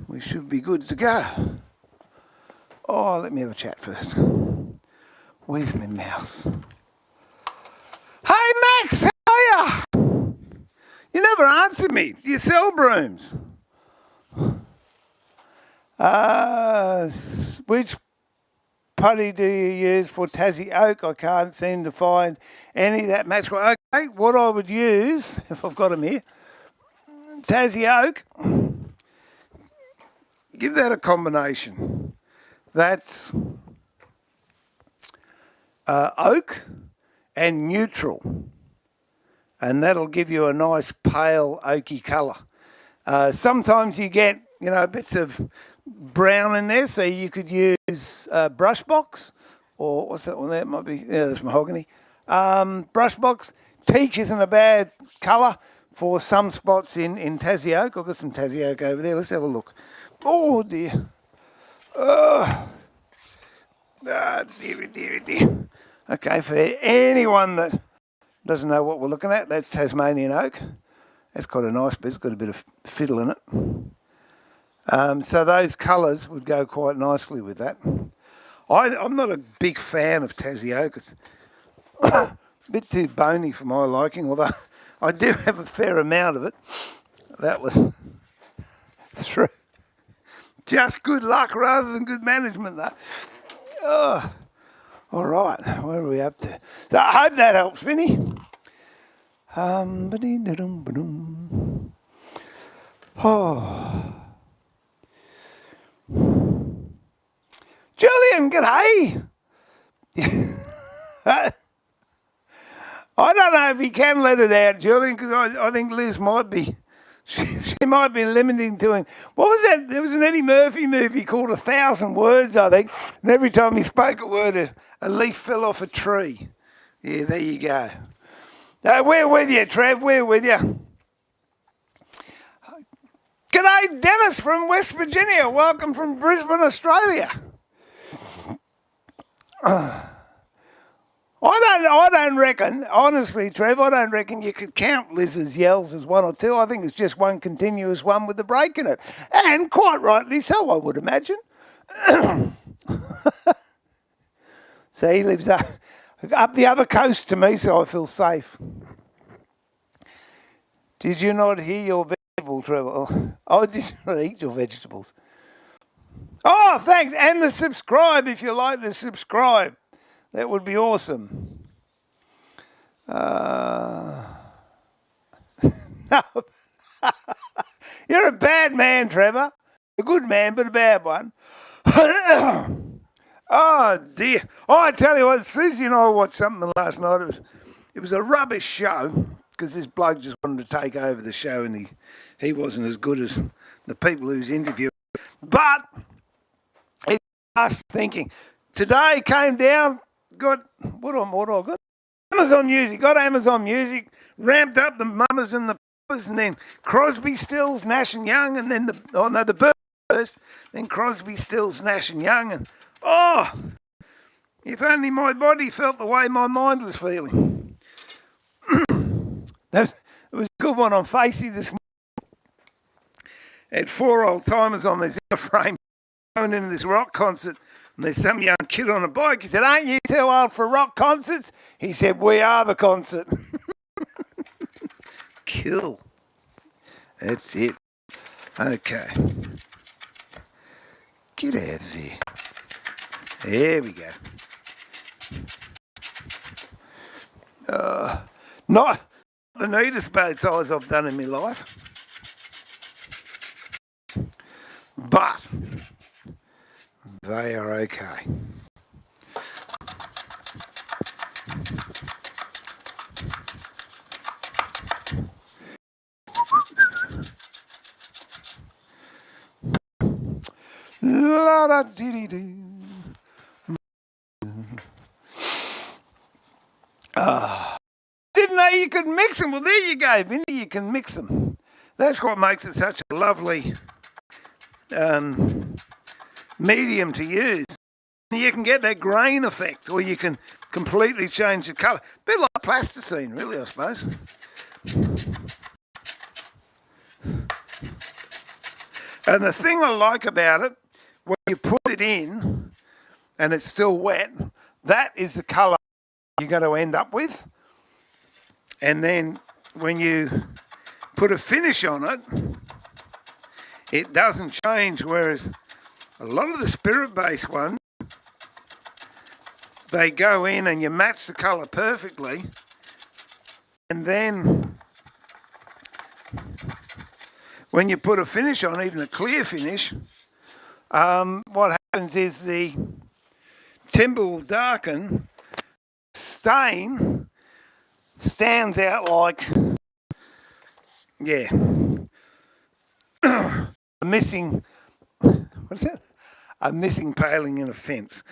we should be good to go. Oh, let me have a chat first. Where's my mouse? Hey Max, how are you? You never answered me. Do you sell brooms? Which putty do you use for Tassie Oak? I can't seem to find any that match. Okay, what I would use, if I've got them here, Tassie Oak, give that a combination. That's oak and neutral, and that'll give you a nice pale oaky colour. Sometimes you get, bits of brown in there, so you could use brush box, or what's that one there? It might be, yeah, that's mahogany. Brush box. Teak isn't a bad colour for some spots in Tassie Oak. I've got some Tassie Oak over there. Let's have a look. Oh dear. Dear. Okay, for anyone that doesn't know what we're looking at, that's Tasmanian Oak. That's quite a nice bit. It's got a bit of fiddle in it. So those colours would go quite nicely with that. I'm not a big fan of Tassie Oak. It's a bit too bony for my liking, although I do have a fair amount of it. That was through just good luck rather than good management, though. Oh, all right, what are we up to? So I hope that helps, Vinny. Oh. Julian, g'day. I don't know if he can let it out, Julian, because I think Liz might be. She might be limiting to him. What was that? There was an Eddie Murphy movie called 1,000 Words, I think. And every time he spoke a word, a leaf fell off a tree. Yeah, there you go. We're with you, Trev. We're with you. G'day, Dennis from West Virginia. Welcome from Brisbane, Australia. I don't reckon, honestly, Trev, I don't reckon you could count Liz's yells as one or two. I think it's just one continuous one with the break in it. And quite rightly so, I would imagine. So he lives up the other coast to me, so I feel safe. Did you not hear your vegetable, Trevor? Oh, did you not eat your vegetables? Oh, thanks. And the subscribe, if you like to subscribe. That would be awesome. No. You're a bad man, Trevor. A good man, but a bad one. Oh, dear. Oh, I tell you what, Susie and I watched something last night. It was a rubbish show because this bloke just wanted to take over the show and he wasn't as good as the people who was interviewing. But it got us thinking. Today came down, got, what I got? Amazon Music, got Amazon Music, ramped up the Mamas and the Papas, and then Crosby, Stills, Nash and Young, and then the Birds first, then Crosby, Stills, Nash and Young, and oh, if only my body felt the way my mind was feeling. There was a good one on Facey this morning. Had 4 old timers on this inner frame going into this rock concert. And there's some young kid on a bike. He said, "Aren't you too old for rock concerts?" He said, "We are the concert." Cool. That's it. Okay. Get out of there. There we go. Not the neatest bow ties I've done in my life. But they are okay. La da dee dee dee. Didn't know you could mix them. Well, there you go, Vinny. You can mix them. That's what makes it such a lovely medium to use. You can get that grain effect, or you can completely change the colour. A bit like plasticine, really, I suppose. And the thing I like about it, when you put it in and it's still wet, that is the colour you're going to end up with. And then when you put a finish on it, it doesn't change, whereas a lot of the spirit-based ones, they go in and you match the colour perfectly, and then when you put a finish on, even a clear finish, what happens is the timber will darken, stain stands out like, yeah, a missing, what is that? A missing paling in a fence.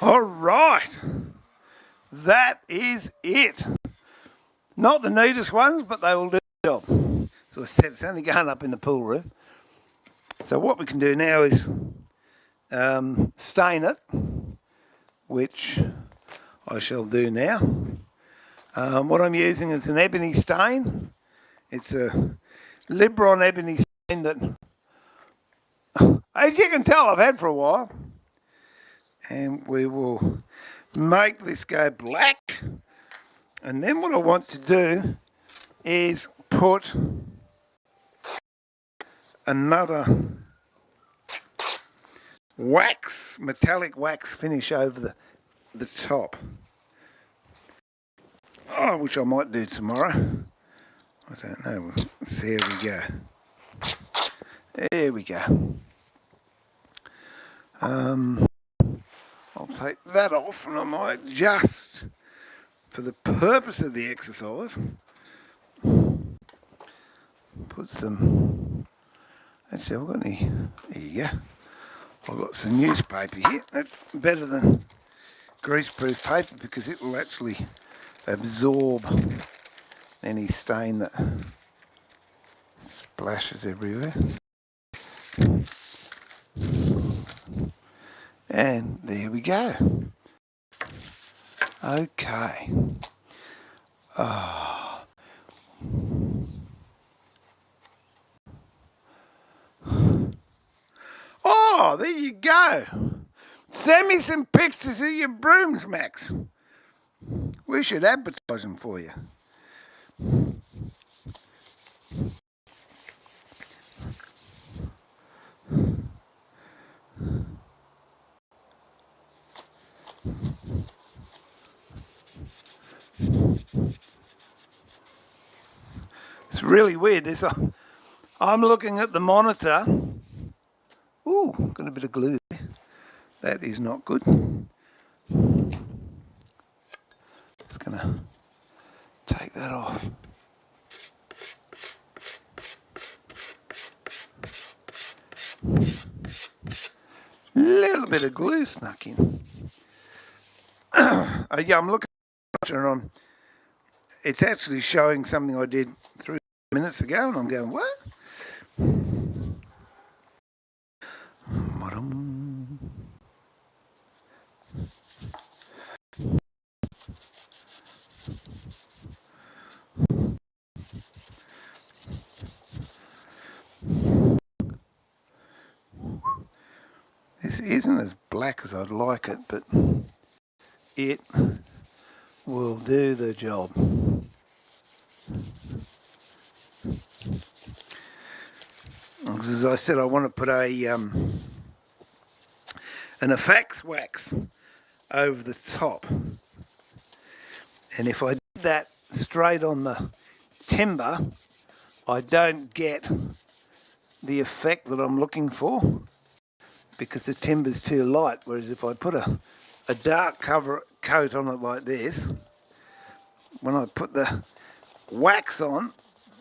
All right, that is it. Not the neatest ones, but they will do the job. So it's only going up in the pool roof. So what we can do now is stain it, which I shall do now. What I'm using is an ebony stain. It's a Libron ebony stain that, as you can tell, I've had for a while. And we will make this go black. And then what I want to do is put another wax, metallic wax finish over the top. Oh, which I might do tomorrow. I don't know. There we go. There we go. I'll take that off, and I might just, for the purpose of the exercise, put some, actually I've got any, there you go. I've got some newspaper here. That's better than greaseproof paper because it will actually absorb any stain that splashes everywhere. And there we go. Okay. Oh, there you go. Send me some pictures of your brooms, Max. We should advertise them for you. It's really weird. I'm looking at the monitor. Ooh, got a bit of glue there. That is not good. Just gonna take that off. Little bit of glue snuck in. Yeah, I'm looking at it and it's actually showing something I did 3 minutes ago, and I'm going, what? This isn't as black as I'd like it, but it will do the job. because as I said, I want to put an effects wax over the top. And if I did that straight on the timber, I don't get the effect that I'm looking for because the timber's too light. Whereas if I put a dark coat on it like this, when I put the wax on,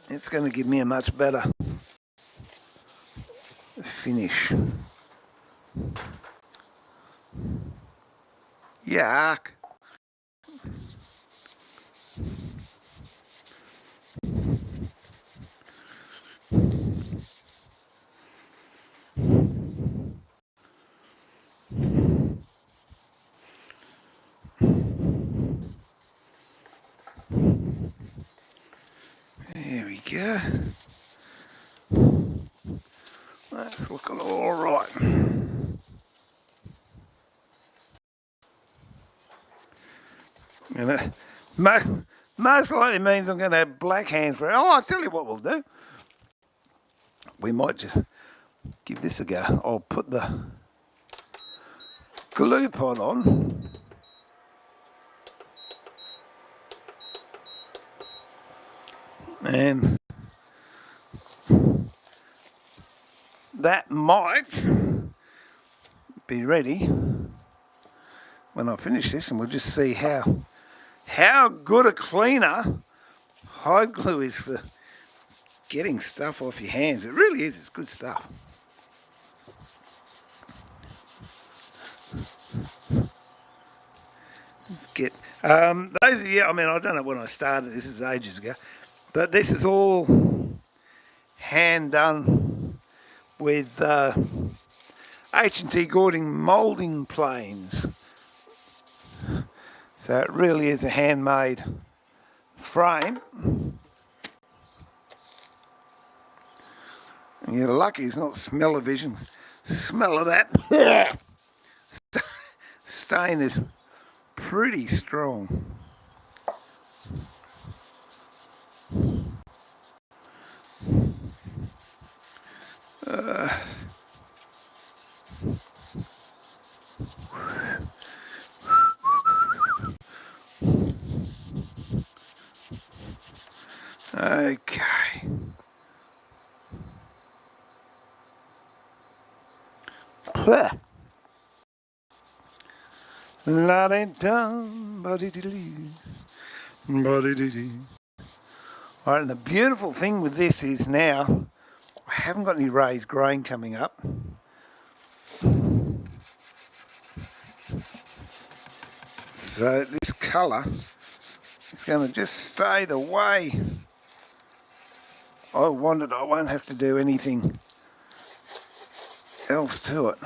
it's going to give me a much better finish. Yuck. There we go. That's looking all right. And that most likely means I'm going to have black hands for it. Oh, I'll tell you what we'll do. We might just give this a go. I'll put the glue pot on. And that might be ready when I finish this, and we'll just see how good a cleaner hide glue is for getting stuff off your hands. It really is. It's good stuff. Let's get those of you. I mean, I don't know when I started. This was ages ago, but this is all hand done with H&T Gording moulding planes. So it really is a handmade frame. And you're lucky it's not smell-o-vision. Smell of that. Stain is pretty strong. Okay. La da dum, body dee body dee. Alright, and the beautiful thing with this is now I haven't got any raised grain coming up. So this colour is going to just stay the way I want it. I won't have to do anything else to it.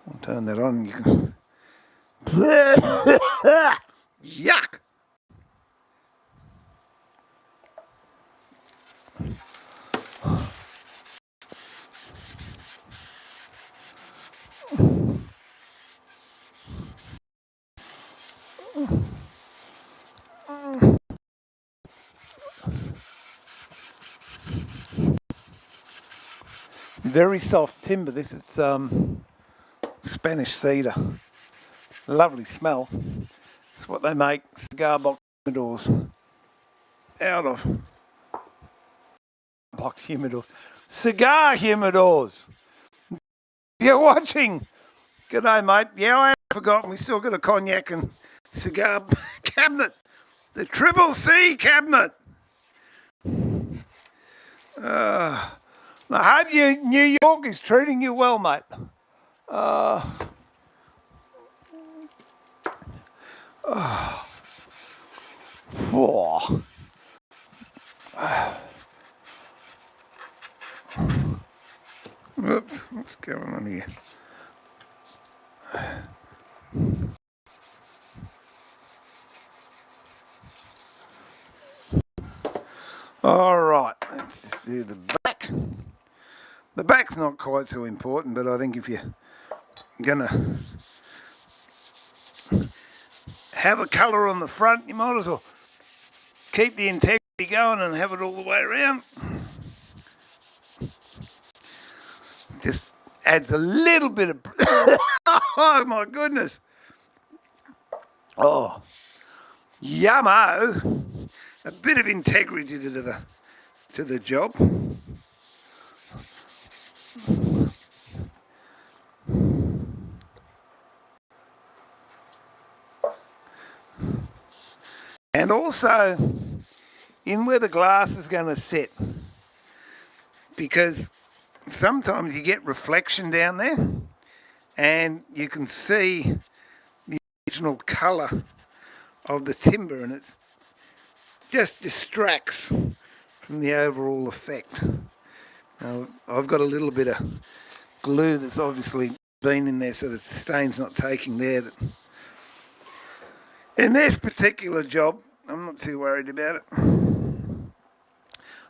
I'll turn that on. You can. Yuck! Very soft timber. This is Spanish cedar. Lovely smell. It's what they make cigar box humidors out of. Box humidors. Cigar humidors. You're watching. G'day, mate. Yeah, I haven't forgotten. We still got a cognac and cigar cabinet. The Triple C cabinet. I hope New York is treating you well, mate. Oops, what's going on here? All right, let's just do the back. The back's not quite so important, but I think if you're gonna have a colour on the front, you might as well keep the integrity going and have it all the way around. Just adds a little bit of... oh my goodness. Oh, yummo. A bit of integrity to the job. And also in where the glass is going to sit, because sometimes you get reflection down there and you can see the original colour of the timber, and it just distracts from the overall effect. Now, I've got a little bit of glue that's obviously been in there so that the stain's not taking there, but in this particular job I'm not too worried about it.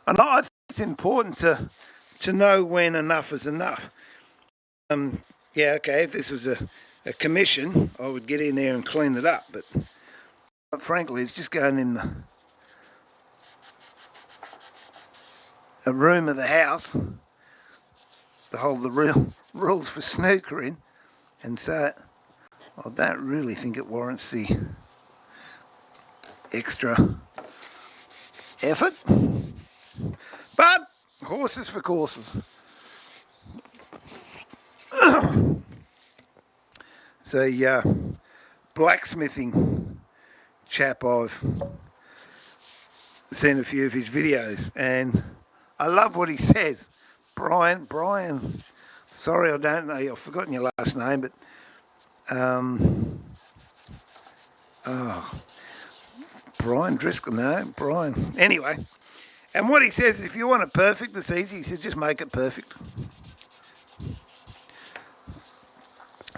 And I think it's important to know when enough is enough. Yeah, okay, if this was a commission, I would get in there and clean it up, but frankly, it's just going in a room of the house to hold the real rules for snooker in, and so I don't really think it warrants the extra effort. But horses for courses. So yeah, blacksmithing chap, I've seen a few of his videos and I love what he says. Brian, sorry I don't know, I've forgotten your last name, but Brian Driscoll, no, Brian. Anyway, and what he says is if you want it perfect, it's easy. He said just make it perfect.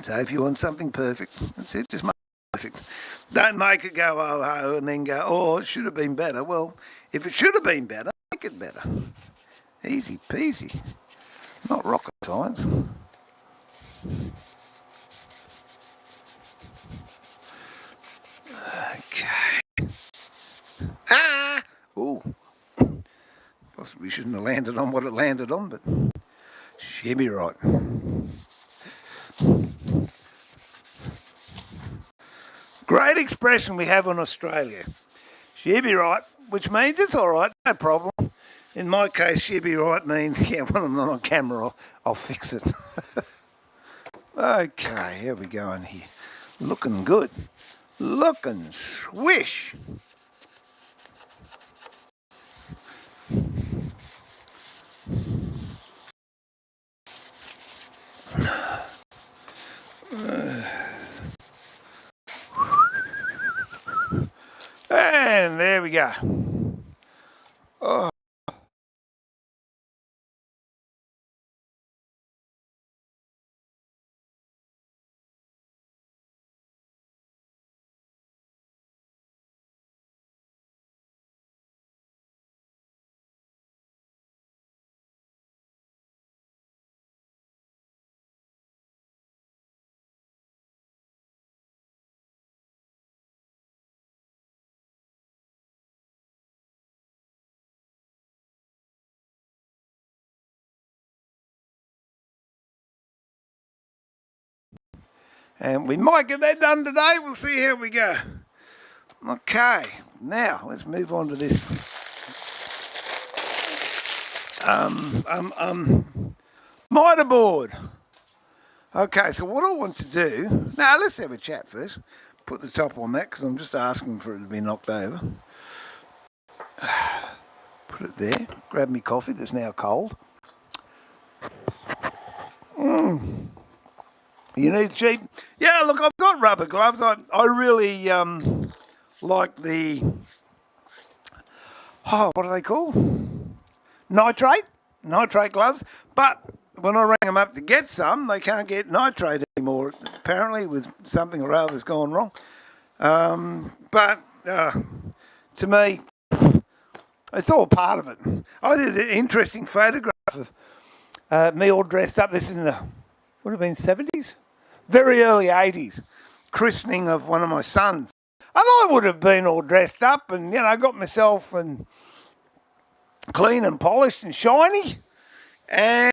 So if you want something perfect, that's it, just make it perfect. Don't make it go oh and then go, oh, it should have been better. Well, if it should have been better, make it better. Easy peasy. Not rocket science. Okay. Ah! Ooh. Possibly shouldn't have landed on what it landed on, but she'll be right. Great expression we have in Australia. She'll be right, which means it's all right, no problem. In my case, she'll be right means, yeah, when I'm not on camera, I'll fix it. Okay, here we go in here. Looking good. Looking swish. And there we go. Oh. And we might get that done today. We'll see how we go. Okay, now let's move on to this. Mitre board. Okay, so what I want to do... Now, let's have a chat first. Put the top on that because I'm just asking for it to be knocked over. Put it there. Grab me coffee that's now cold. You need cheap. Yeah, look, I've got rubber gloves. I really like the, what are they called? Nitrate gloves. But when I rang them up to get some, they can't get nitrate anymore, apparently, with something or other's gone wrong. But to me, it's all part of it. Oh, there's an interesting photograph of me all dressed up. This is in the, would have been 70s? Very early 80s, christening of one of my sons. I would have been all dressed up and, got myself and clean and polished and shiny. And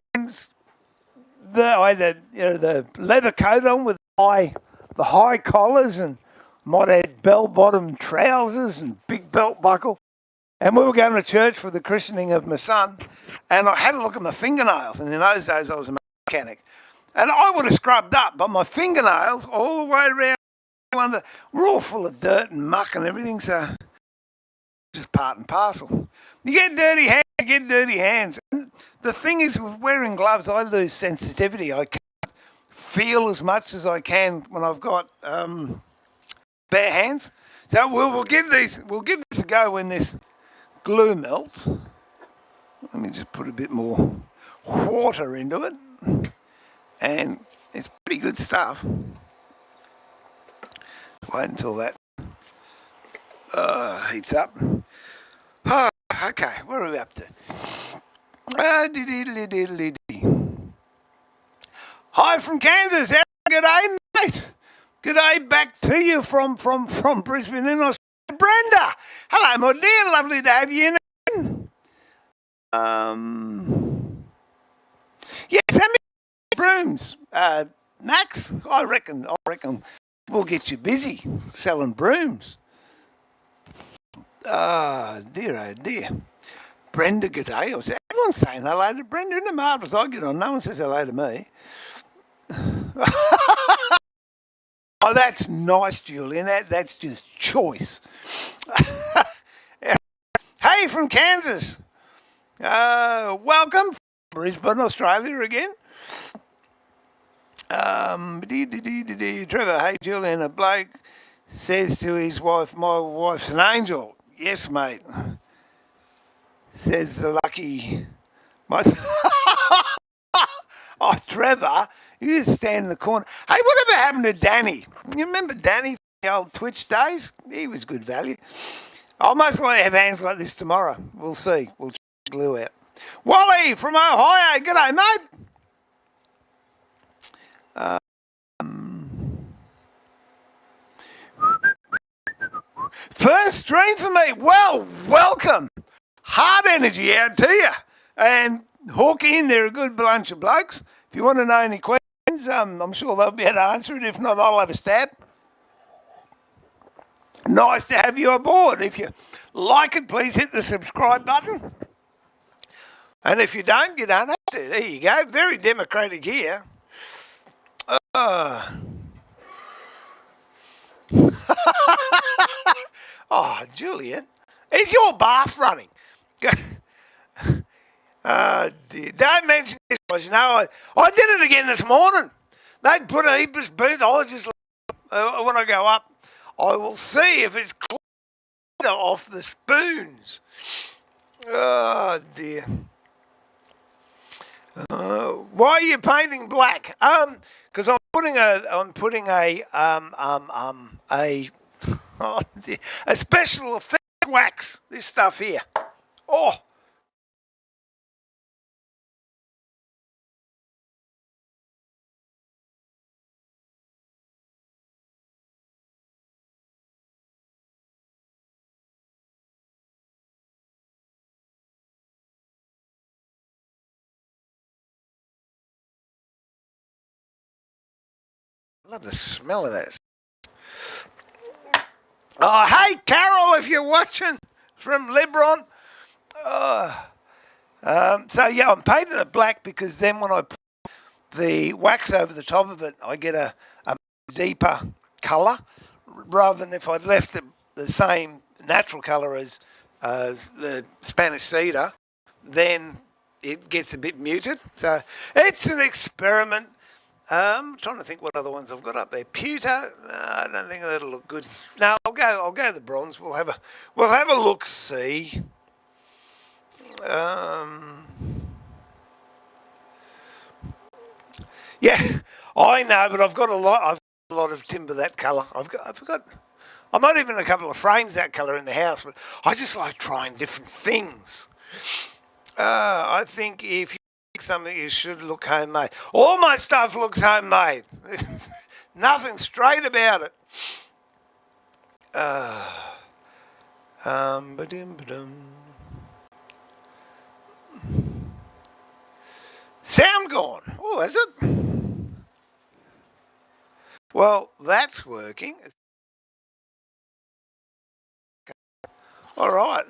I had the leather coat on with the high collars, and might have bell-bottom trousers and big belt buckle. And we were going to church for the christening of my son, and I had a look at my fingernails. And in those days, I was a mechanic. And I would have scrubbed up, but my fingernails all the way around were all full of dirt and muck and everything, so just part and parcel. You get dirty hands, you get dirty hands. And the thing is, with wearing gloves, I lose sensitivity. I can't feel as much as I can when I've got bare hands. So we'll give this a go when this glue melts. Let me just put a bit more water into it, and it's pretty good stuff. Wait until that heats up. Oh, okay, what are we up to? Hi from Kansas. G'day, mate. G'day back to you from Brisbane in Australia. Brenda. Hello, my dear. Lovely to have you in. Yes, how many brooms? Max, I reckon we'll get you busy selling brooms. Dear, oh dear. Brenda, g'day. Everyone's saying hello to Brenda. Isn't it marvellous? I get on, no one says hello to me. Oh, that's nice, Julian. That's just choice. Hey, from Kansas. Welcome from Brisbane, Australia again. Trevor, hey, Julian, a bloke says to his wife, my wife's an angel. Yes, mate. Says the lucky... Oh, Trevor, you just stand in the corner. Hey, whatever happened to Danny? You remember Danny from the old Twitch days? He was good value. I'll most likely have hands like this tomorrow. We'll see. We'll check the glue out. Wally from Ohio. G'day, mate. First stream for me. Well, welcome. Hard energy out to you. And Hawking, they're a good bunch of blokes. If you want to know any questions, I'm sure they'll be able to answer it. If not, I'll have a stab. Nice to have you aboard. If you like it, please hit the subscribe button. And if you don't have to. There you go. Very democratic here. Oh, Julian, is your bath running? Oh, dear. Don't mention this. You know, I did it again this morning. They'd put a heap of spoons. I just, when I go up, I will see if it's clear off the spoons. Oh, dear. Why are you painting black? Because I'm putting a special effect wax. This stuff here. Oh. I love the smell of that. Oh, hey, Carol, if you're watching from Lebron. So, yeah, I'm painting it black because then when I put the wax over the top of it, I get a deeper colour rather than if I'd left it the same natural colour as the Spanish cedar, then it gets a bit muted. So it's an experiment. I'm trying to think what other ones I've got up there. Pewter, I don't think that'll look good. No, I'll go the bronze. We'll have a look see. Yeah, I know, but I've got a lot of timber that colour. I might even have a couple of frames that colour in the house, but I just like trying different things. I think if you make something, you should look homemade. All my stuff looks homemade. There's nothing straight about it. Ba-dum. Sound gone. Oh, is it? Well, that's working. All right.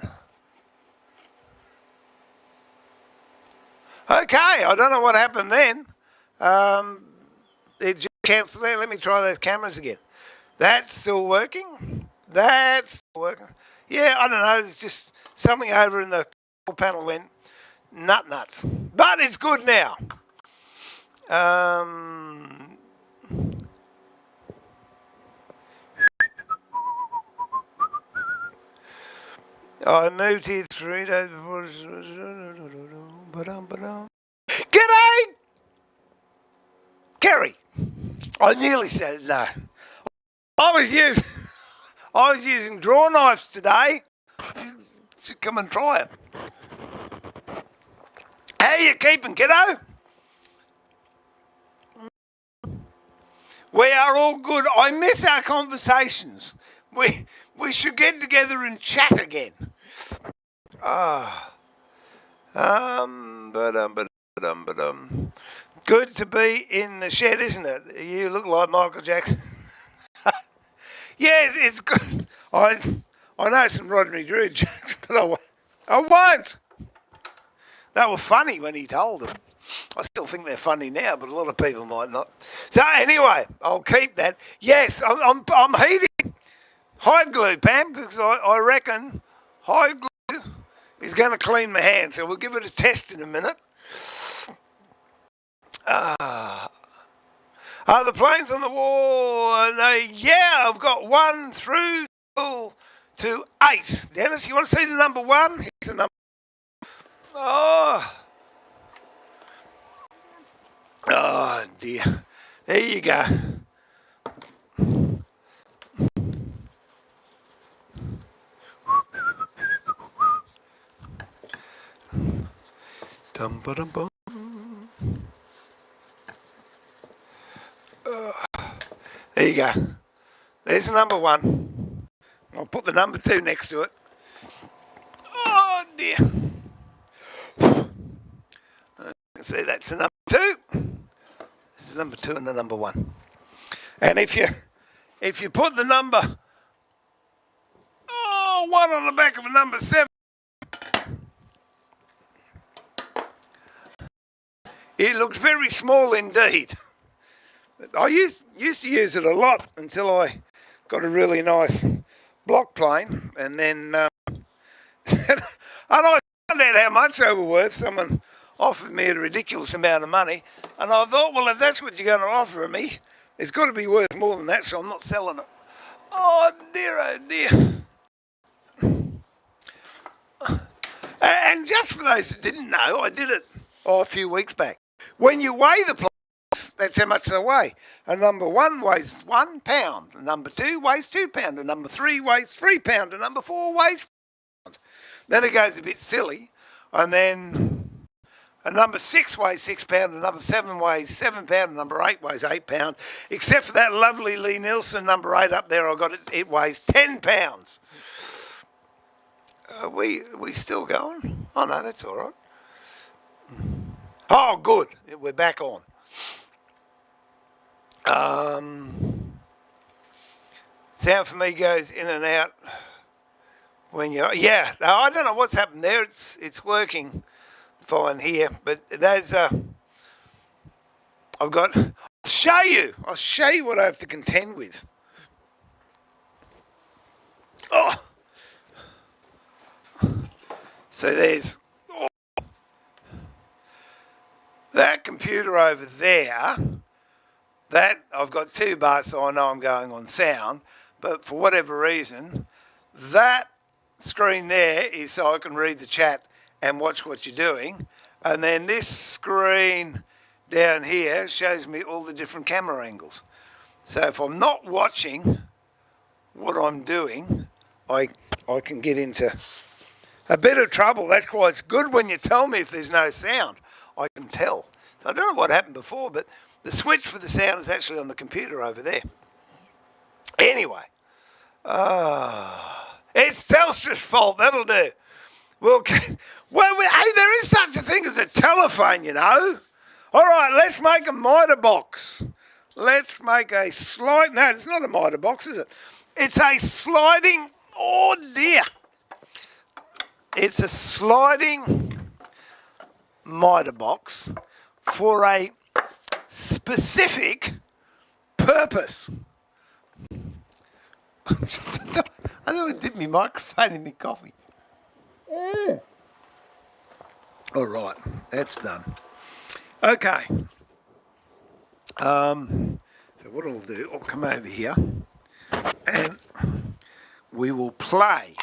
Okay, I don't know what happened then. It just cancelled out. Let me try those cameras again. That's still working. That's still working. Yeah, I don't know. It's just something over in the panel went nuts. But it's good now. I moved here 3 days before. G'day, Kerry. I nearly said it, no. I was using draw knives today. You should come and try them. How you keeping, kiddo? We are all good. I miss our conversations. We should get together and chat again. Good to be in the shed, isn't it? You look like Michael Jackson. Yes, it's good. I know some Rodney Drew jokes, but I won't. They were funny when he told them. I still think they're funny now, but a lot of people might not. So anyway, I'll keep that. Yes, I'm heating hide glue, Pam, because I reckon hide glue is going to clean my hands. So we'll give it a test in a minute. Are the planes on the wall? Yeah, I've got 1 through to 8. Dennis, you want to see the number 1? Here's the number. Oh dear. There you go. Dum-ba-dum-bum. There you go. There's the number 1. I'll put the number 2 next to it. Oh dear. See, that's the number 2. This is number 2 and the number 1. And if you put the number 1 on the back of a number 7, it looks very small indeed. I used to use it a lot until I got a really nice block plane, and then and I found out how much they were worth. Someone offered me a ridiculous amount of money, and I thought, well, if that's what you're going to offer me, it's got to be worth more than that, so I'm not selling it. Oh dear. And just for those that didn't know, I did it a few weeks back. When you weigh the planes, that's how much they weigh. And number 1 weighs 1 pound, and number 2 weighs 2 pounds, and number 3 weighs 3 pounds, and number 4 weighs 4 pounds. Then it goes a bit silly, and then number 6 weighs 6 pounds, and number 7 weighs 7 pounds, and number 8 weighs 8 pounds. Except for that lovely Lee Nielsen number 8 up there, I got it. It weighs 10 pounds. Are we still going? Oh no, that's all right. Oh, good. We're back on. Sound for me goes in and out when you're. Yeah, I don't know what's happened there. It's working fine here, but there's I've got. I'll show you what I have to contend with. Oh, so there's that computer over there. That I've got 2 bars, so I know I'm going on sound. But for whatever reason, that screen there is so I can read the chat and watch what you're doing. And then this screen down here shows me all the different camera angles. So if I'm not watching what I'm doing, I can get into a bit of trouble. That's why it's good when you tell me if there's no sound. I can tell. So I don't know what happened before, but the switch for the sound is actually on the computer over there. Anyway, It's Telstra's fault, that'll do. Well, hey, there is such a thing as a telephone, you know. All right, let's make a mitre box. Let's make a slide. No, it's not a mitre box, is it? It's a sliding. Oh dear. It's a sliding mitre box for a specific purpose. I don't want to dip my microphone in my coffee. All right, that's done. Okay. So what I'll do, I'll come over here and we will play.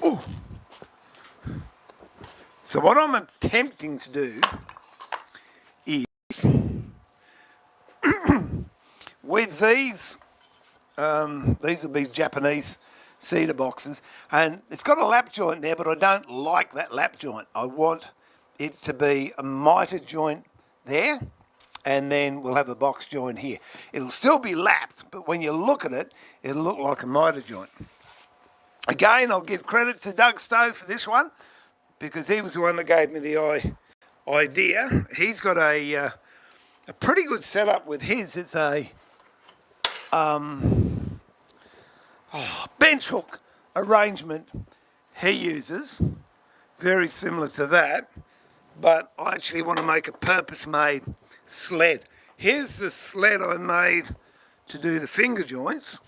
Ooh. So what I'm attempting to do is with these will be Japanese cedar boxes, and it's got a lap joint there, but I don't like that lap joint. I want it to be a mitre joint there, and then we'll have a box joint here. It'll still be lapped, but when you look at it, it'll look like a mitre joint. Again, I'll give credit to Doug Stowe for this one, because he was the one that gave me the idea. He's got a pretty good setup with his. It's a bench hook arrangement he uses, very similar to that, but I actually want to make a purpose-made sled. Here's the sled I made to do the finger joints.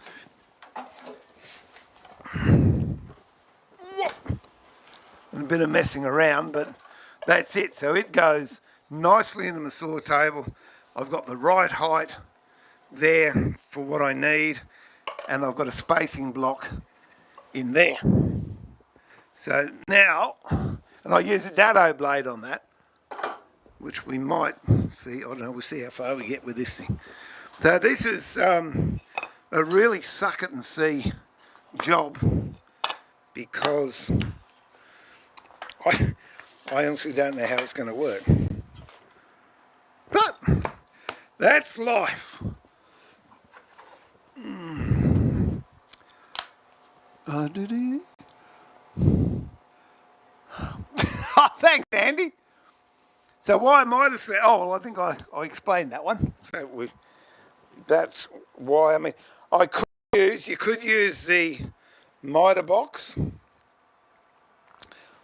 And a bit of messing around, but that's it. So it goes nicely into my saw table. I've got the right height there for what I need, and I've got a spacing block in there. So now, and I use a dado blade on that, which we might see, I don't know, we'll see how far we get with this thing. So this is a really suck it and see job, because I honestly don't know how it's going to work. But that's life. Oh, thanks, Andy. So why mitre sled? Oh, well, I think I explained that one. So that's why. I mean, you could use the mitre box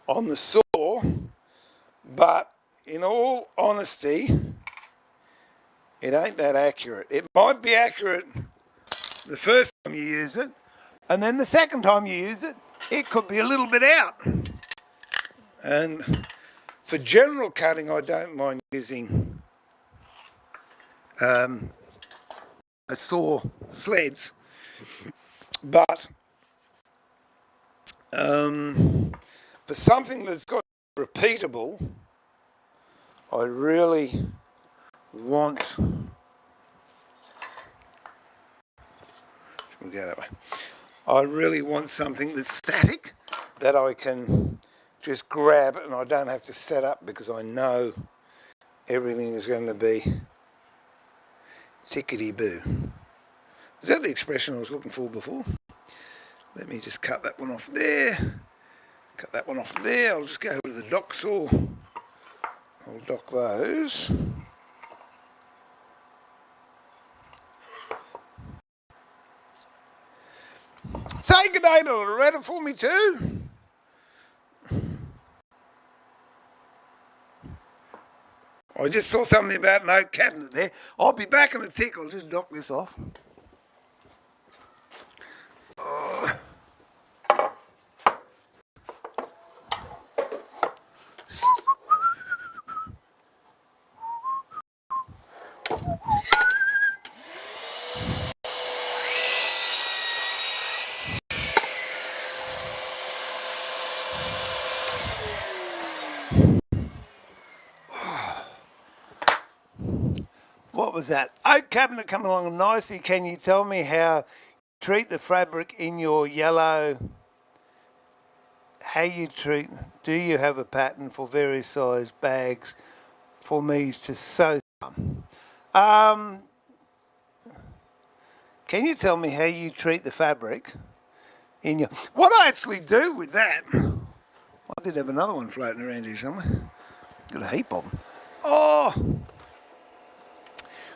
on the saw, but in all honesty, it ain't that accurate. It might be accurate the first time you use it, and then the second time you use it, it could be a little bit out. And for general cutting, I don't mind using saw sleds, but for something that's got repeatable, I really want, we'll go that way. I really want something that's static, that I can just grab and I don't have to set up, because I know everything is going to be tickety-boo. Is that the expression I was looking for before? Let me just cut that one off there. Cut that one off there. I'll just go over to the dock saw. I'll dock those. Say good day to Loretta for me too. I just saw something about an oak cabinet there. I'll be back in a tick. I'll just dock this off. What was that? Oak cabinet coming along nicely. Can you tell me how you treat the fabric in your yellow how you treat, do you have a pattern for various size bags for me to sew some? Can you tell me how you treat the fabric in your... What I actually do with that, I did have another one floating around here somewhere. Got a heap of them. Oh,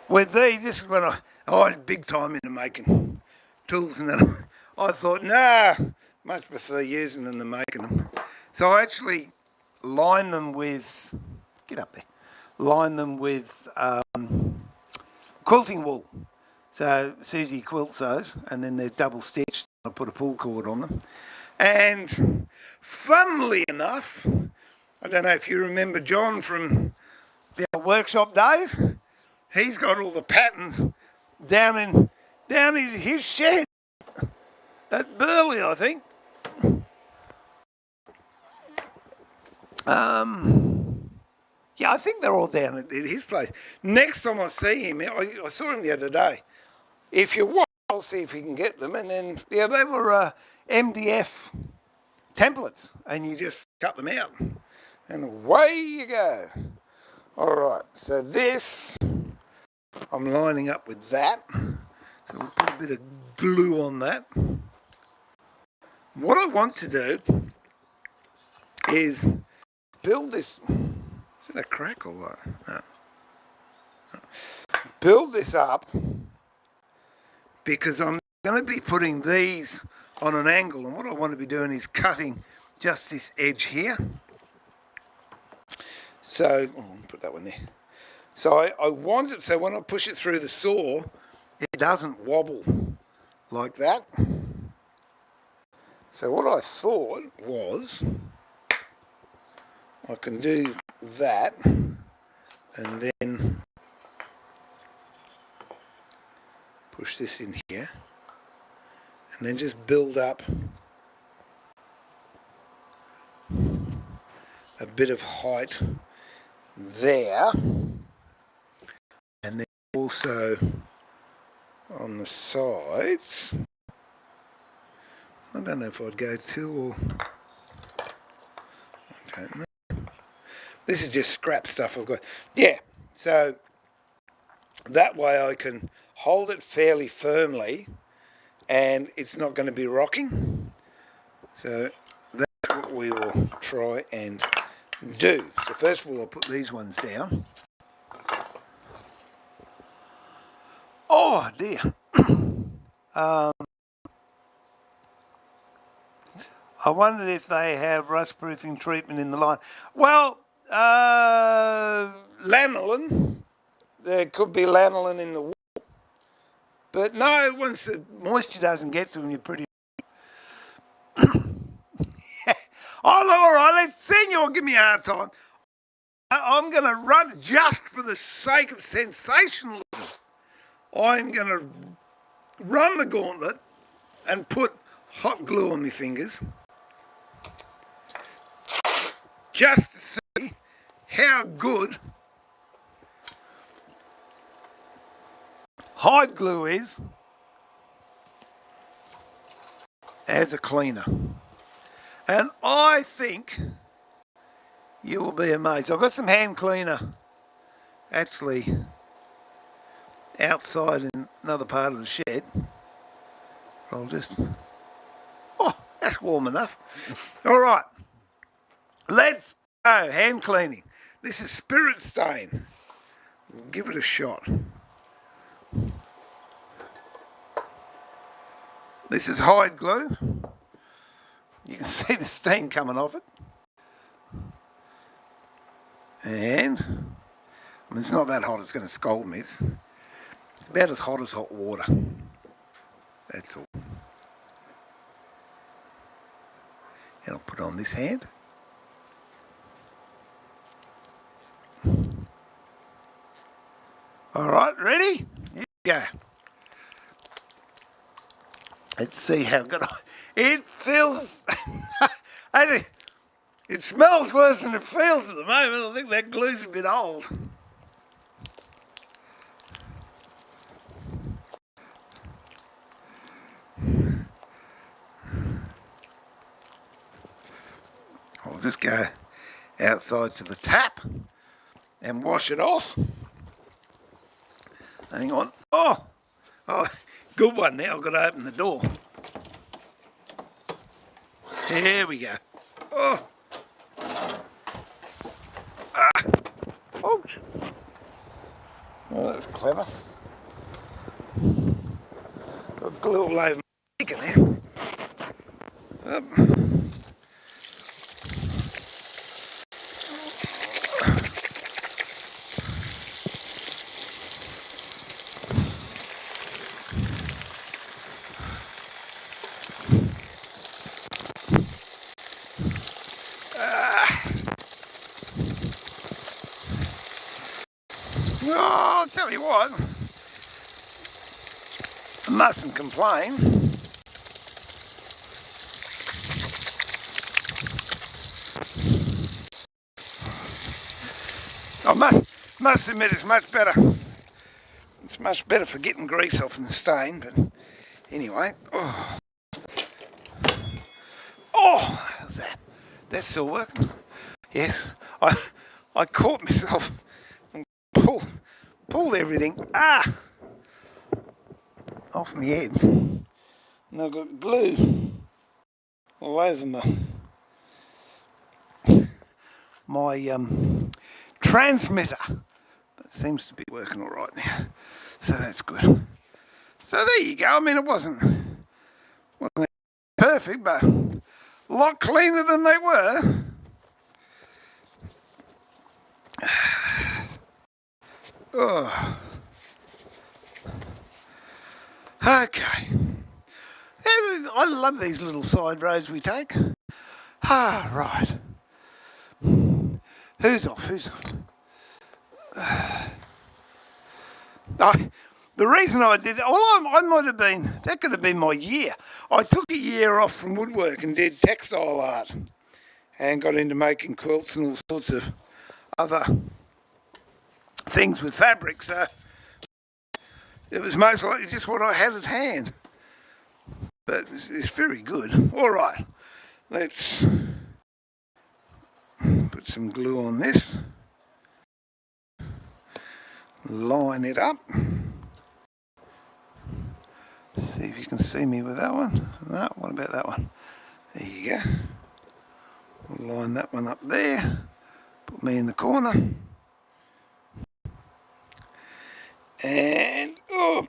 with these, this is when I was big time into making tools, and then I thought, nah, much prefer using them than making them. So I actually line them with, get up there, line them with quilting wool. So Susie quilts those, and then they're double stitched. I put a pull cord on them. And funnily enough, I don't know if you remember John from the old workshop days, he's got all the patterns down his shed at Burley, I think. Yeah, I think they're all down at his place. Next time I see him, I saw him the other day. If you want, I'll see if he can get them. And then, yeah, they were MDF templates, and you just cut them out, and away you go. All right, so this, I'm lining up with that. So we'll put a bit of glue on that. What I want to do is build this. Is it a crack or what? No. Build this up because I'm going to be putting these on an angle, and what I want to be doing is cutting just this edge here. So, I'll put that one there. So I want it so when I push it through the saw, it doesn't wobble like that. So what I thought was, I can do that, and then push this in here, and then just build up a bit of height there, and then also on the sides. I don't know if I'd go two or I don't know. This is just scrap stuff I've got. Yeah, so that way I can hold it fairly firmly and it's not going to be rocking. So that's what we will try and do. So first of all, I'll put these ones down. Oh dear. I wondered if they have rust proofing treatment in the line. Well, lanolin. There could be lanolin in the wool. But no, once the moisture doesn't get to them, you're pretty... Oh, look, all right, let's see you all give me a hard time. I'm going to run just for the sake of sensationalism. I'm going to run the gauntlet and put hot glue on my fingers just to see how good hide glue is as a cleaner. And I think you will be amazed. I've got some hand cleaner actually outside in another part of the shed. I'll just... Oh, that's warm enough. All right. Let's go. Hand cleaning. This is Spirit Stain. We'll give it a shot. This is hide glue. You can see the steam coming off it. And I mean, it's not that hot it's going to scald me. It's about as hot as hot water. That's all. And I'll put it on this hand. All right, ready? Here we go. Let's see how good it feels. It smells worse than it feels at the moment. I think that glue's a bit old. I'll just go outside to the tap and wash it off. Hang on. Oh, good one now. I've got to open the door. There we go. Oh. Ouch. Oh, that was clever. Got glue all over my chicken there. Oh, I'll tell you what, I mustn't complain. I must admit it's much better. It's much better for getting grease off than stain, but anyway. Oh, how's that? That's still working. Yes, I caught myself and pulled everything off my head, and I've got glue all over my transmitter, but it seems to be working all right now, so that's good. So there you go. I mean, it wasn't perfect, but a lot cleaner than they were. Oh. Okay. I love these little side roads we take. Right. Who's off? The reason I did it, well, I might have been, that could have been my year. I took a year off from woodwork and did textile art and got into making quilts and all sorts of other things with fabric, so it was most likely just what I had at hand. But it's very good. All right, let's put some glue on this, line it up. See if you can see me with that one. No, what about that one? There you go. We'll line that one up there. Put me in the corner. And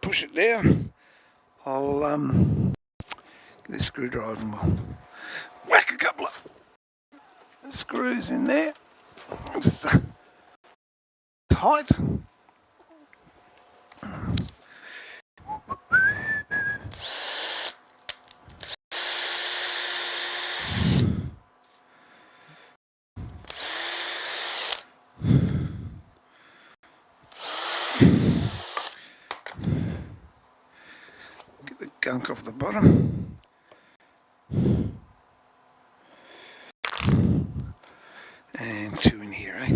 push it down. I'll get a screwdriver and we'll whack a couple of screws in there. Just tight. Get the gunk off the bottom. And two in here, eh?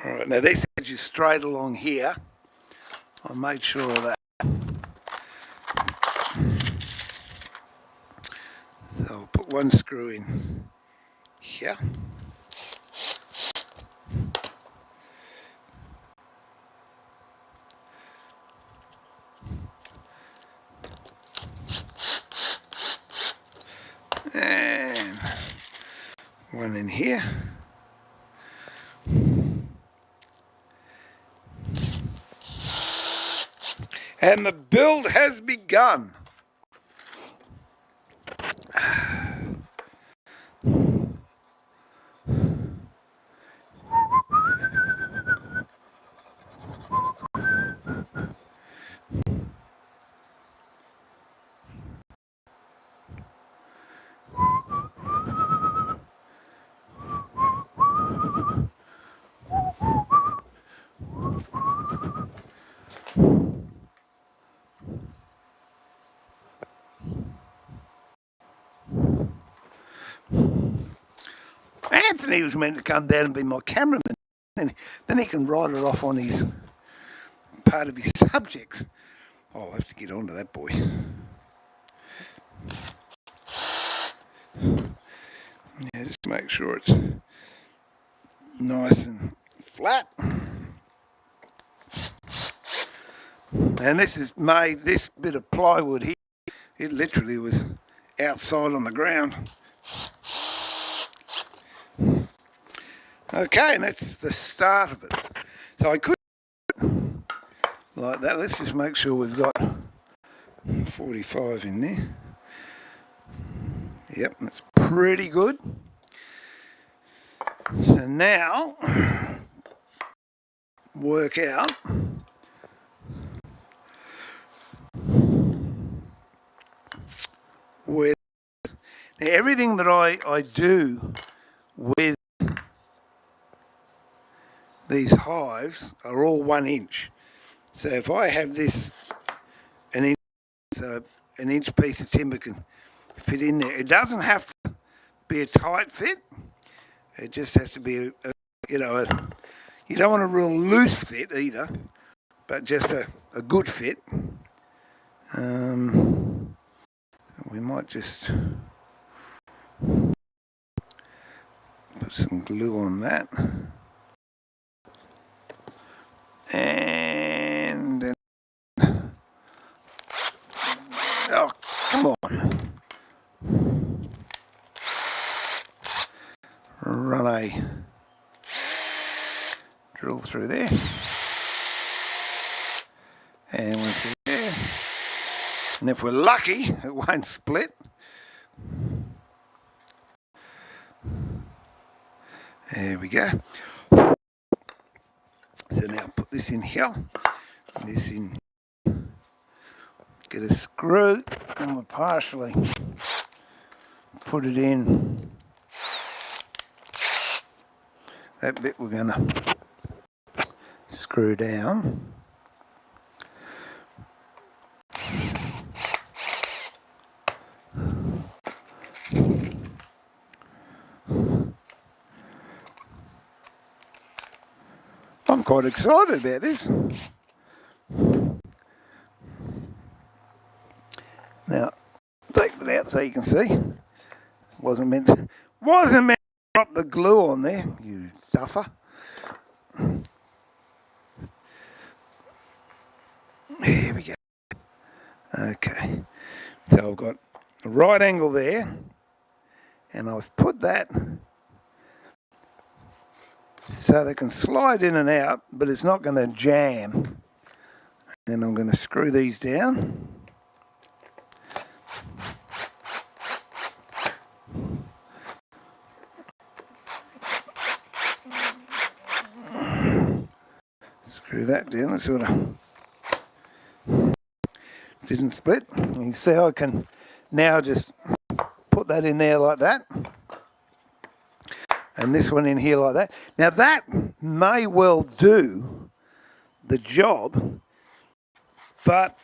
Alright, now this edge is straight along here. I made sure of that. So I'll put one screw in here. And one in here. And the build has begun. Anthony was meant to come down and be my cameraman, and then he can write it off on his part of his subjects. I'll have to get onto that boy. Yeah, just make sure it's nice and flat. And this is made, this bit of plywood here, it literally was outside on the ground. Okay, and that's the start of it. So I could like that. Let's just make sure we've got 45 in there. Yep, that's pretty good. So now work out where now everything that I do with these hives are all 1 inch. So if I have this an inch, so an inch piece of timber can fit in there. It doesn't have to be a tight fit. It just has to be you don't want a real loose fit either, but just a good fit. We might just put some glue on that. And then, oh, come on. Run a drill through there. And one through there. And if we're lucky, it won't split. There we go. So now put this in here, and this in, get a screw, and we'll partially put it in. That bit we're going to screw down. I'm quite excited about this. Now, take that out so you can see. Wasn't meant to drop the glue on there, you duffer. Here we go. Okay, so I've got a right angle there, and I've put that so they can slide in and out, but it's not going to jam. Then I'm going to screw these down. Screw that down, that sort of didn't split. You see I can now just put that in there like that. And this one in here like that. Now that may well do the job, but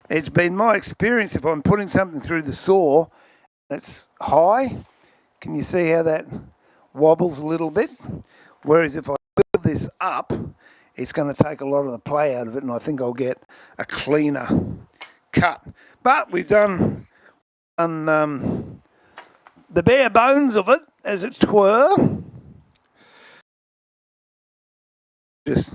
it's been my experience if I'm putting something through the saw that's high, can you see how that wobbles a little bit? Whereas if I build this up, it's going to take a lot of the play out of it, and I think I'll get a cleaner cut. But we've done the bare bones of it, as it were. Just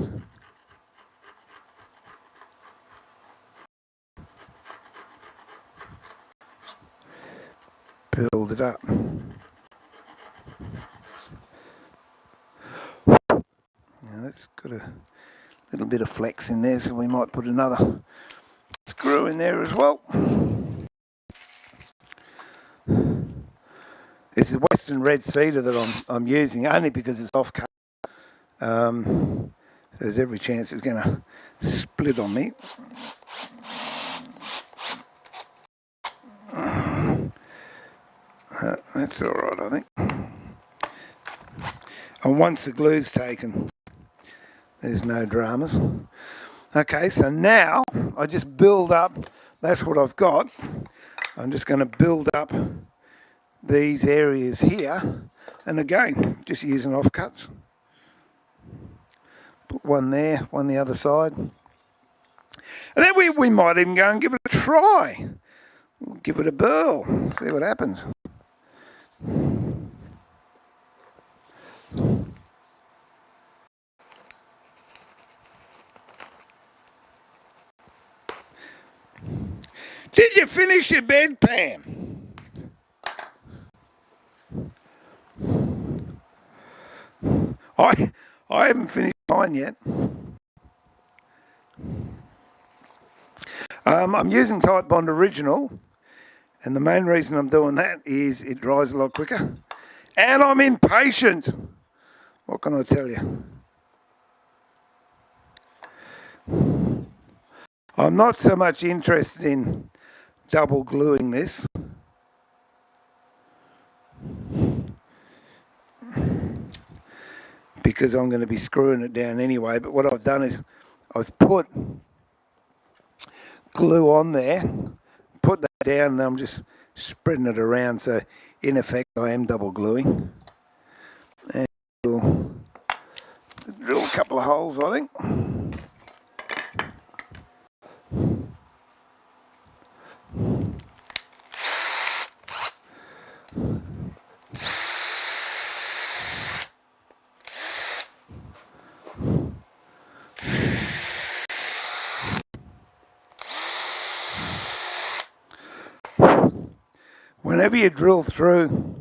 build it up. Now that's got a little bit of flex in there, so we might put another screw in there as well. This is Western red cedar that I'm using, only because it's off cut. There's every chance it's going to split on me. That's all right, I think. And once the glue's taken, there's no dramas. Okay, so now I just build up. That's what I've got. I'm just going to build up these areas here, and again, just using offcuts. Put one there, one the other side. And then we might even go and give it a try. We'll give it a burl, see what happens. Did you finish your bed, Pam? I haven't finished mine yet. I'm using Type Bond Original, and the main reason I'm doing that is it dries a lot quicker. And I'm impatient. What can I tell you? I'm not so much interested in double gluing this. Because I'm going to be screwing it down anyway. But what I've done is I've put glue on there, put that down, and I'm just spreading it around. So in effect, I am double gluing. And we'll drill a couple of holes, I think. Whenever you drill through,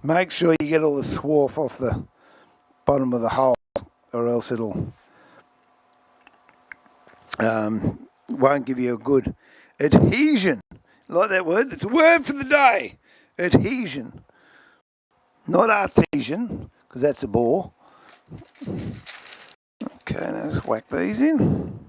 make sure you get all the swarf off the bottom of the hole, or else it'll won't give you a good adhesion. Like that word? It's a word for the day. Adhesion. Not artesian, because that's a bore. Okay, now let's whack these in.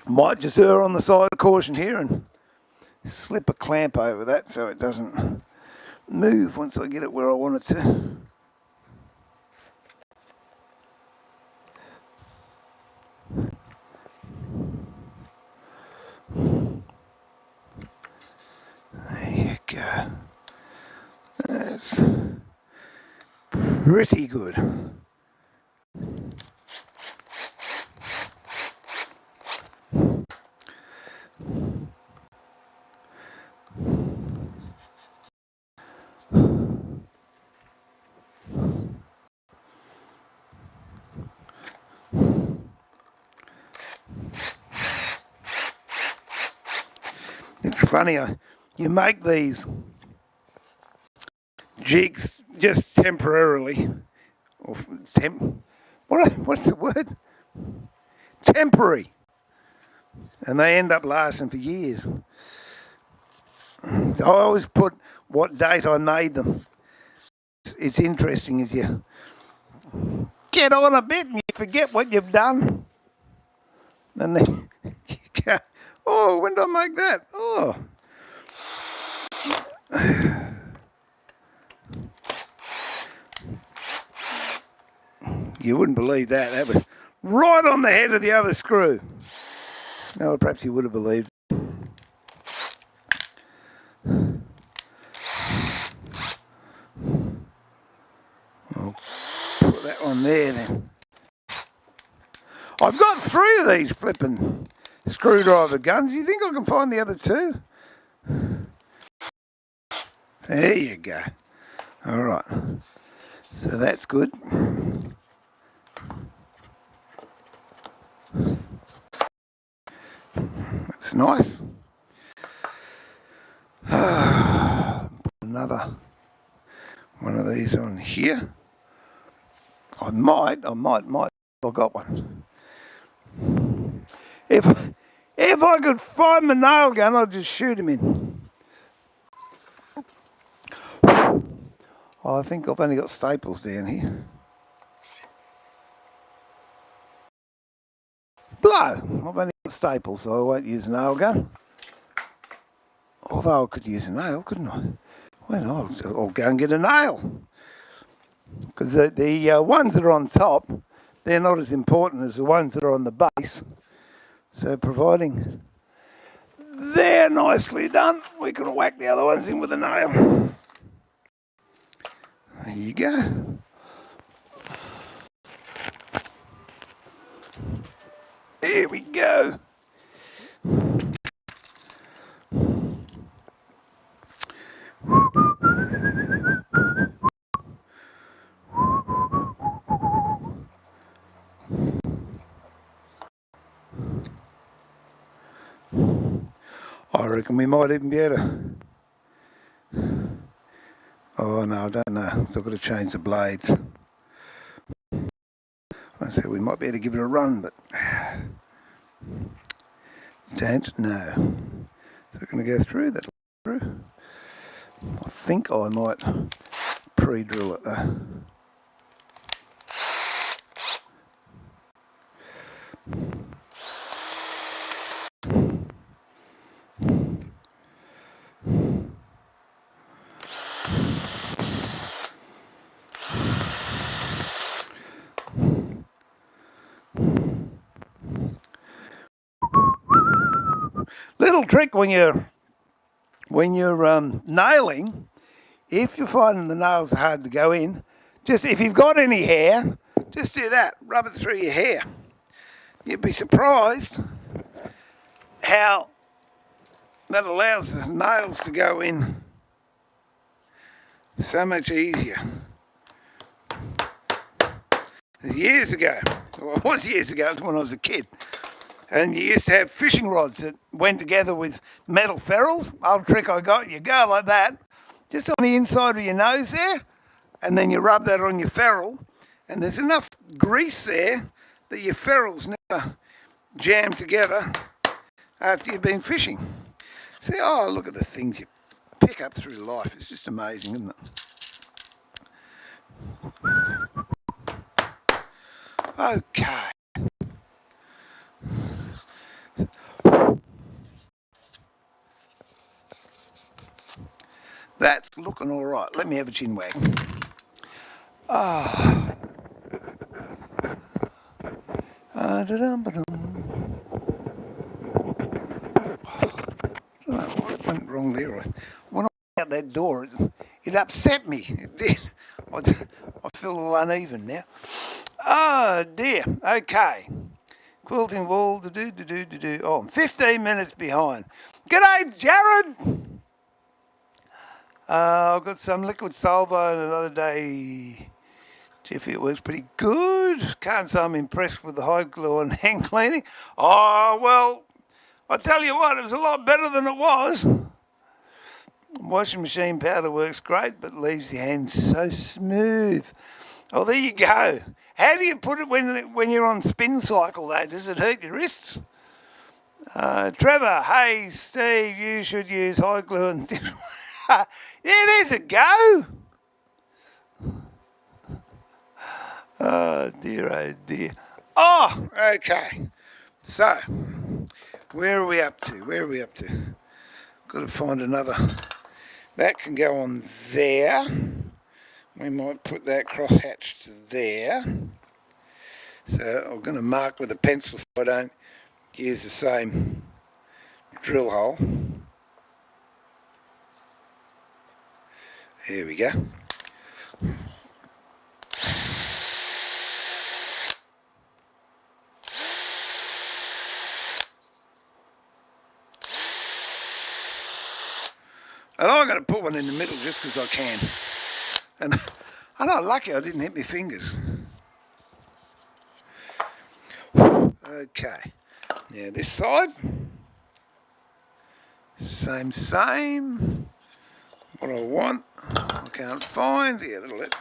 Might just err on the side of caution here and slip a clamp over that so it doesn't move once I get it where I want it to. There you go. That's pretty good. It's funny, you make these jigs just temporarily, or what's the word? Temporary, and they end up lasting for years. So I always put what date I made them. It's interesting as you get on a bit and you forget what you've done, and then you go, oh, when did I make that? Oh. You wouldn't believe that. That was right on the head of the other screw. No, perhaps you would have believed. I'll put that one there then. I've got 3 of these flipping screwdriver guns. Do you think I can find the other 2? There you go. All right. So that's good. That's nice. Put another one of these on here. I might. I've got one. If I could find my nail gun, I'd just shoot him in. Oh, I think I've only got staples down here. I've only got staples, so I won't use a nail gun. Although I could use a nail, couldn't I? Well, I'll go and get a nail. Because the ones that are on top, they're not as important as the ones that are on the base. So providing they're nicely done, we can whack the other ones in with a nail. There you go. Here we go. I reckon we might even be able to... Oh no, I don't know. So I've got to change the blades. I said we might be able to give it a run, but don't know. So we're going to go through that. I think I might pre-drill it though. Little trick when you're nailing, if you're finding the nails are hard to go in, just if you've got any hair, just do that. Rub it through your hair. You'd be surprised how that allows the nails to go in so much easier. Years ago, well, it was years ago, it was when I was a kid, and you used to have fishing rods that went together with metal ferrules. Old trick I got, you go like that, just on the inside of your nose there, and then you rub that on your ferrule, and there's enough grease there that your ferrules never jam together after you've been fishing. See, oh, look at the things you pick up through life. It's just amazing, isn't it? Okay. That's looking all right. Let me have a chin wag. Ah. I don't know what went wrong there. When I went out that door, it upset me. It did. I feel all uneven now. Oh dear. Okay. Quilting wall. Oh, I'm 15 minutes behind. G'day, Jared. I've got some liquid Solvo and another day. Jeffy, it works pretty good. Can't say I'm impressed with the hide glue and hand cleaning. Oh, well, I tell you what, it was a lot better than it was. Washing machine powder works great, but leaves your hands so smooth. Oh, there you go. How do you put it when you're on spin cycle, though? Does it hurt your wrists? Trevor, hey, Steve, you should use hide glue and... yeah, there's a go. Oh, dear. Oh, okay. So, where are we up to? Got to find another. That can go on there. We might put that cross-hatched there. So I'm going to mark with a pencil so I don't use the same drill hole. There we go. And I'm going to put one in the middle just because I can. And I'm not lucky I didn't hit my fingers. Okay. Now this side. Same. What I want, I can't find. Yeah, that'll it.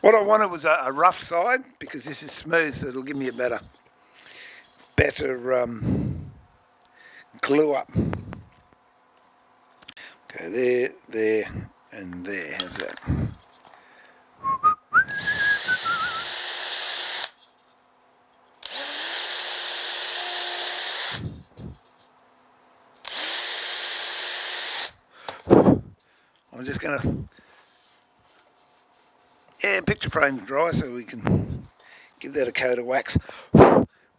What I wanted was a rough side because this is smooth, so it'll give me a better glue up. Okay, there, and there. How's that? just going to, picture frame dry so we can give that a coat of wax.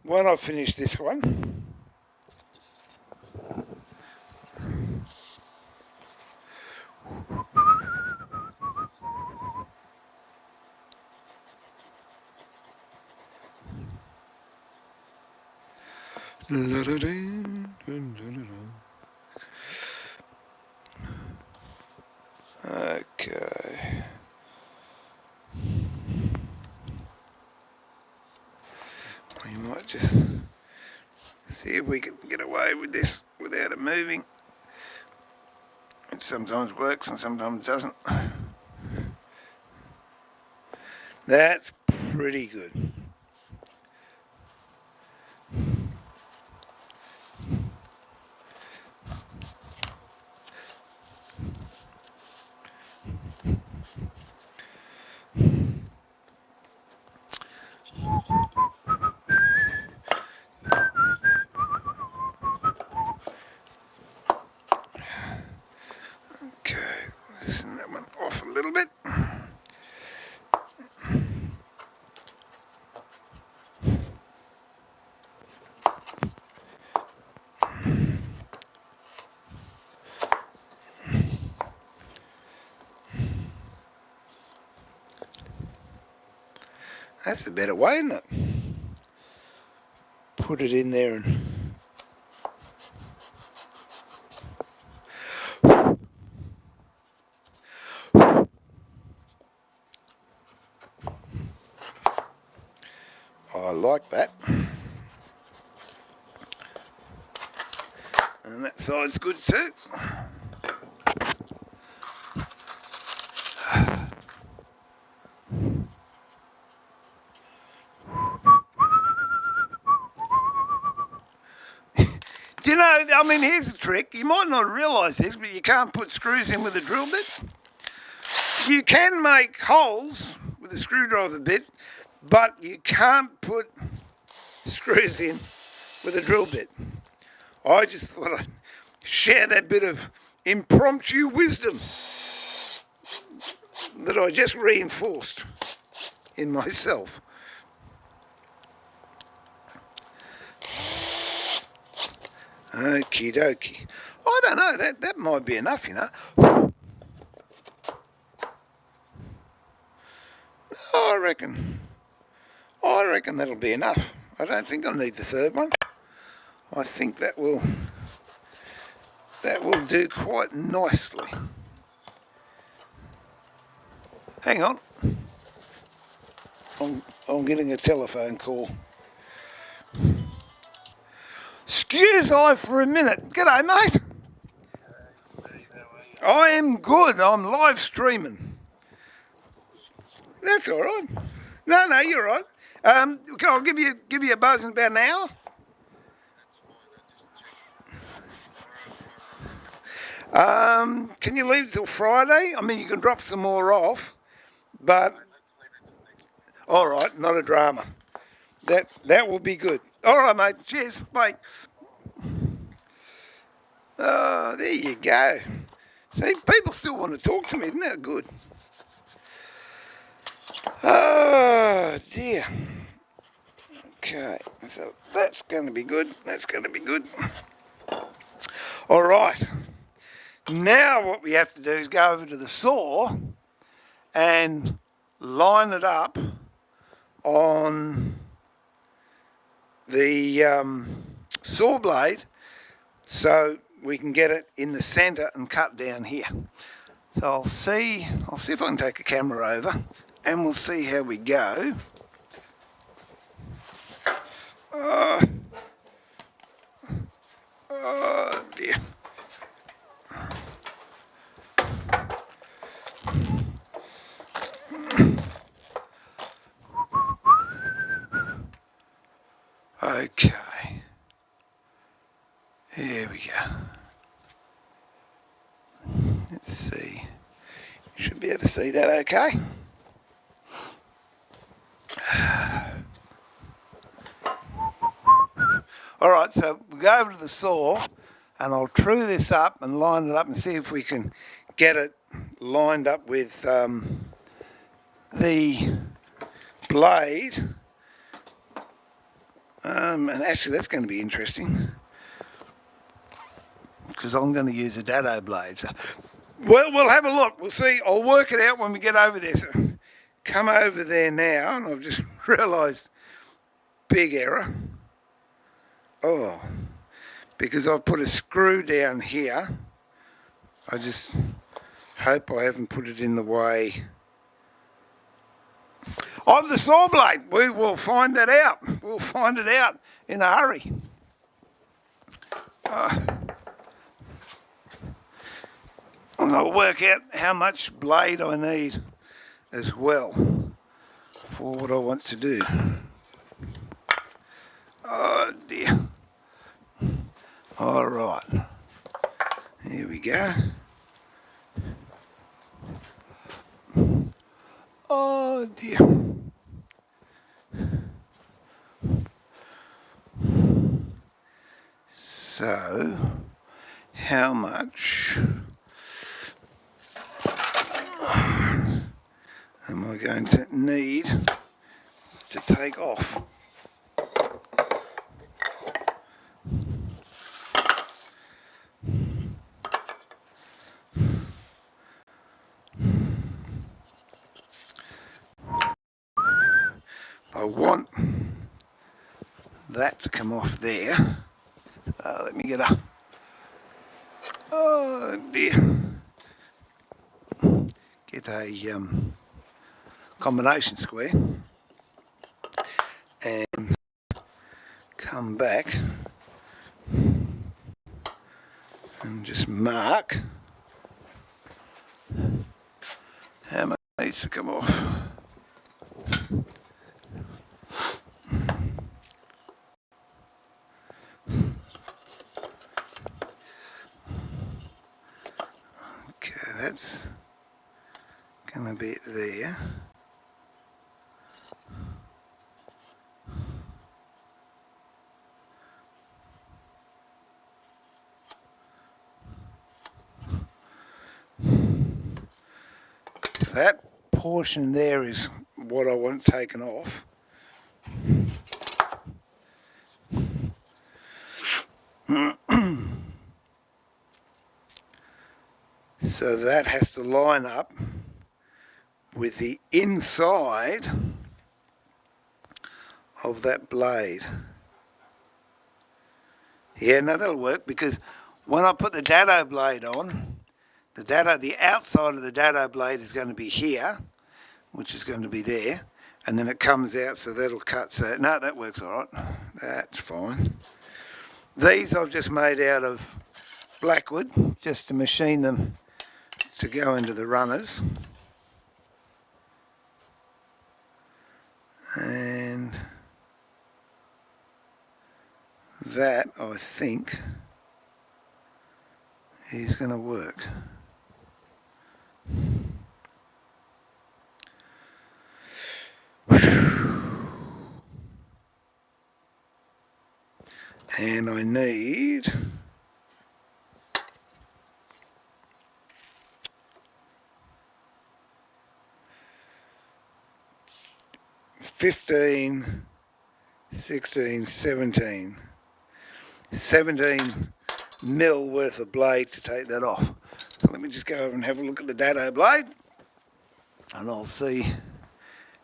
When I finish this one, okay. We might just see if we can get away with this without it moving. It sometimes works and sometimes doesn't. That's pretty good. Okay, loosen that one off a little bit. That's a better way, isn't it? Put it in there and... I like that. And that side's good too. Do you know, I mean, here's the trick. You might not realise this, but you can't put screws in with a drill bit. You can make holes with a screwdriver bit, but you can't put screws in with a drill bit. I just thought I'd share that bit of impromptu wisdom that I just reinforced in myself. Okie dokie. I don't know, that might be enough, you know. I reckon that'll be enough. I don't think I'll need the third one. I think that will do quite nicely. Hang on. I'm getting a telephone call. Excuse I for a minute. G'day, mate. I am good. I'm live streaming. That's all right. No, you're right. I'll give you a buzz in about an hour. Can you leave till Friday? I mean, you can drop some more off, but all right, not a drama. That will be good. All right, mate. Cheers. Bye. Oh, there you go. See, people still want to talk to me. Isn't that good? Oh, dear. Okay, so that's going to be good. That's going to be good. All right. Now what we have to do is go over to the saw and line it up on the saw blade so we can get it in the centre and cut down here. So I'll see if I can take a camera over and we'll see how we go. Oh dear. Okay. Here we go. Let's see. You should be able to see that okay. Alright, so we'll go over to the saw and I'll true this up and line it up and see if we can get it lined up with the blade. And actually that's going to be interesting, because I'm going to use a dado blade. So, well, we'll have a look. We'll see. I'll work it out when we get over there. So come over there now, and I've just realised, big error. Oh, because I've put a screw down here. I just hope I haven't put it in the way of the saw blade. We will find that out. We'll find it out in a hurry. And I'll work out how much blade I need as well for what I want to do. Oh dear. All right. Here we go. Oh dear. So, how much am I going to need to take off? I want that to come off there. So let me get a... Oh dear. Get a combination square and come back and just mark how much needs to come off. Okay, that's gonna be it there. That portion there is what I want taken off. So that has to line up with the inside of that blade. Yeah, no, that'll work, because when I put the dado blade on, the outside of the dado blade is going to be here, which is going to be there, and then it comes out, so that'll cut. So no, that works all right. That's fine. These I've just made out of blackwood, just to machine them to go into the runners. And that, I think, is going to work. And I need 15, 16, 17 mil worth of blade to take that off. So let me just go over and have a look at the dado blade, and I'll see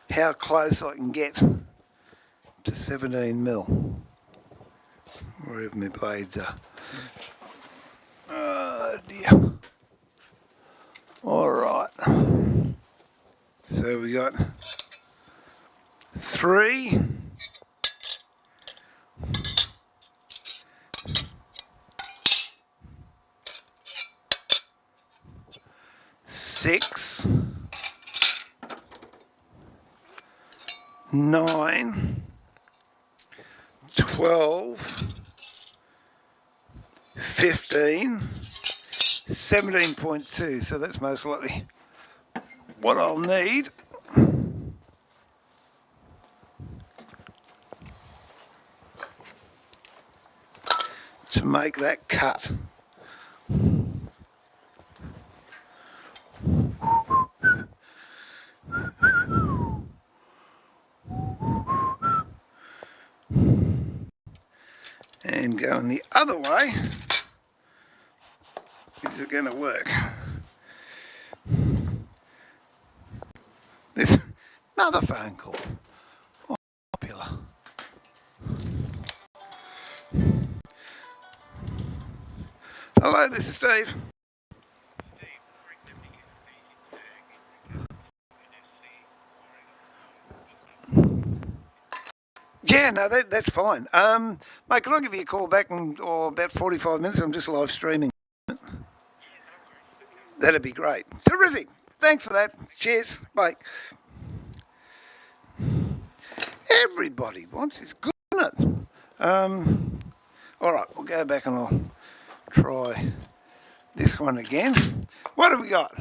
how close I can get to 17 mil, wherever my blades are. Oh dear. Alright. So we got 3, 6, 9, 12, 15, 17.2, so that's most likely what I'll need. To make that cut. and going the other way. Is it going to work? This another phone call. Oh, popular. Hello, this is Steve. Yeah, no, that's fine. Mate, can I give you a call back in about 45 minutes? I'm just live streaming. That'd be great. Terrific. Thanks for that. Cheers. Bye. Everybody wants. It's good, isn't it? All right, we'll go back and I'll try this one again. What have we got?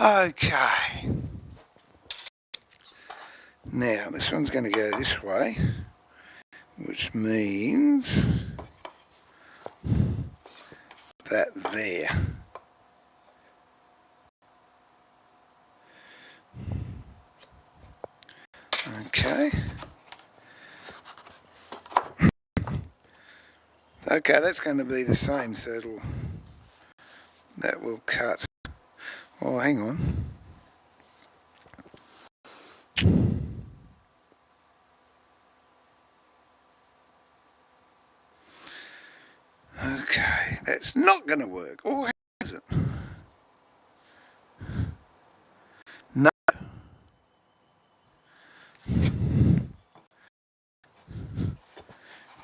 Okay. Now, this one's going to go this way, which means that there. Okay. Okay, that's going to be the same, so that will cut. Oh, hang on. Okay, that's not going to work. Oh, how is it? No.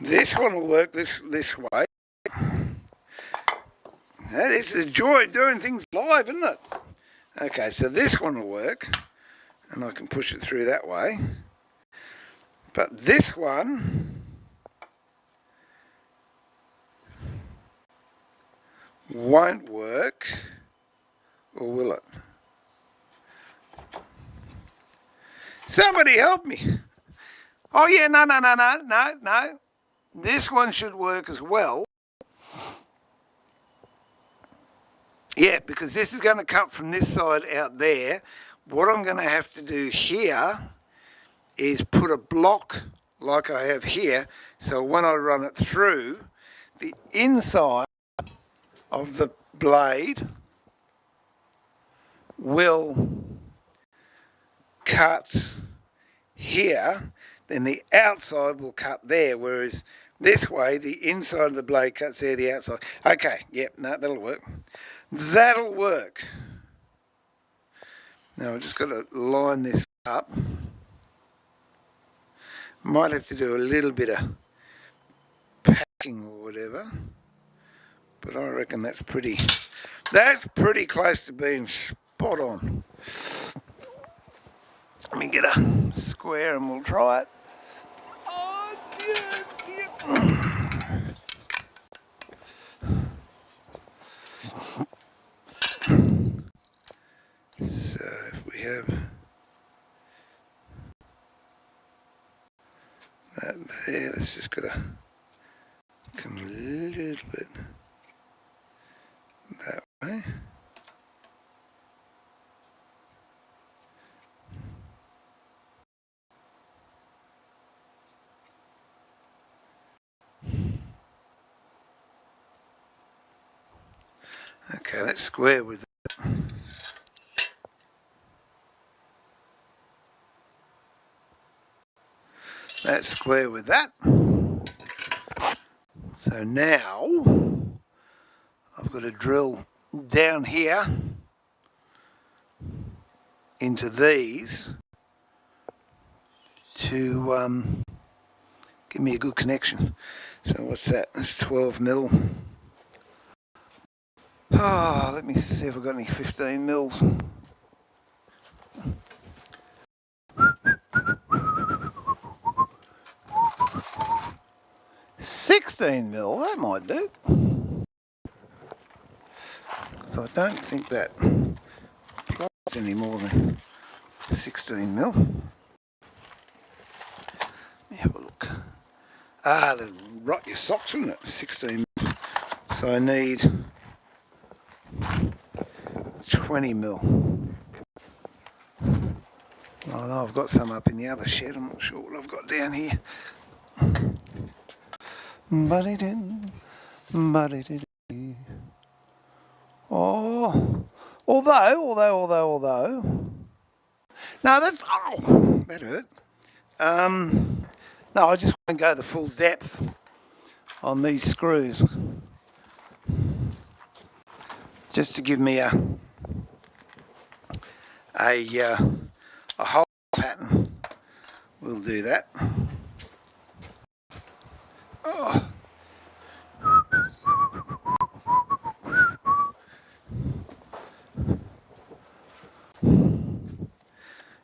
This one will work this way. This is the joy of doing things live, isn't it? Okay, so this one will work, and I can push it through that way. But this one won't work, or will it? Somebody help me. Oh yeah, no. This one should work as well. Yeah, because this is going to cut from this side out there. What I'm going to have to do here is put a block like I have here, so when I run it through, the inside of the blade will cut here, then the outside will cut there, whereas this way the inside of the blade cuts there, the outside. Okay, yep, no, that'll work. That'll work. Now I've just got to line this up. Might have to do a little bit of packing or whatever, but I reckon that's pretty close to being spot on. Let me get a square and we'll try it. Oh, yeah. So if we have that there, that's just got to come a little bit that way. Okay, that's square with that. That's square with that. So now I've got to drill down here into these to give me a good connection. So what's that? That's 12 mil. Oh, let me see if I've got any 15 mils. $16 mil, that might do. So I don't think that applies any more than 16 mil. Let me have a look. They rot your socks, wouldn't it? 16 mil. So I need 20 mil. Oh no, I've got some up in the other shed. I'm not sure what I've got down here. Oh, although. No, that's, oh, that hurt. No, I just won't go the full depth on these screws. Just to give me a hole pattern. We'll do that. Oh.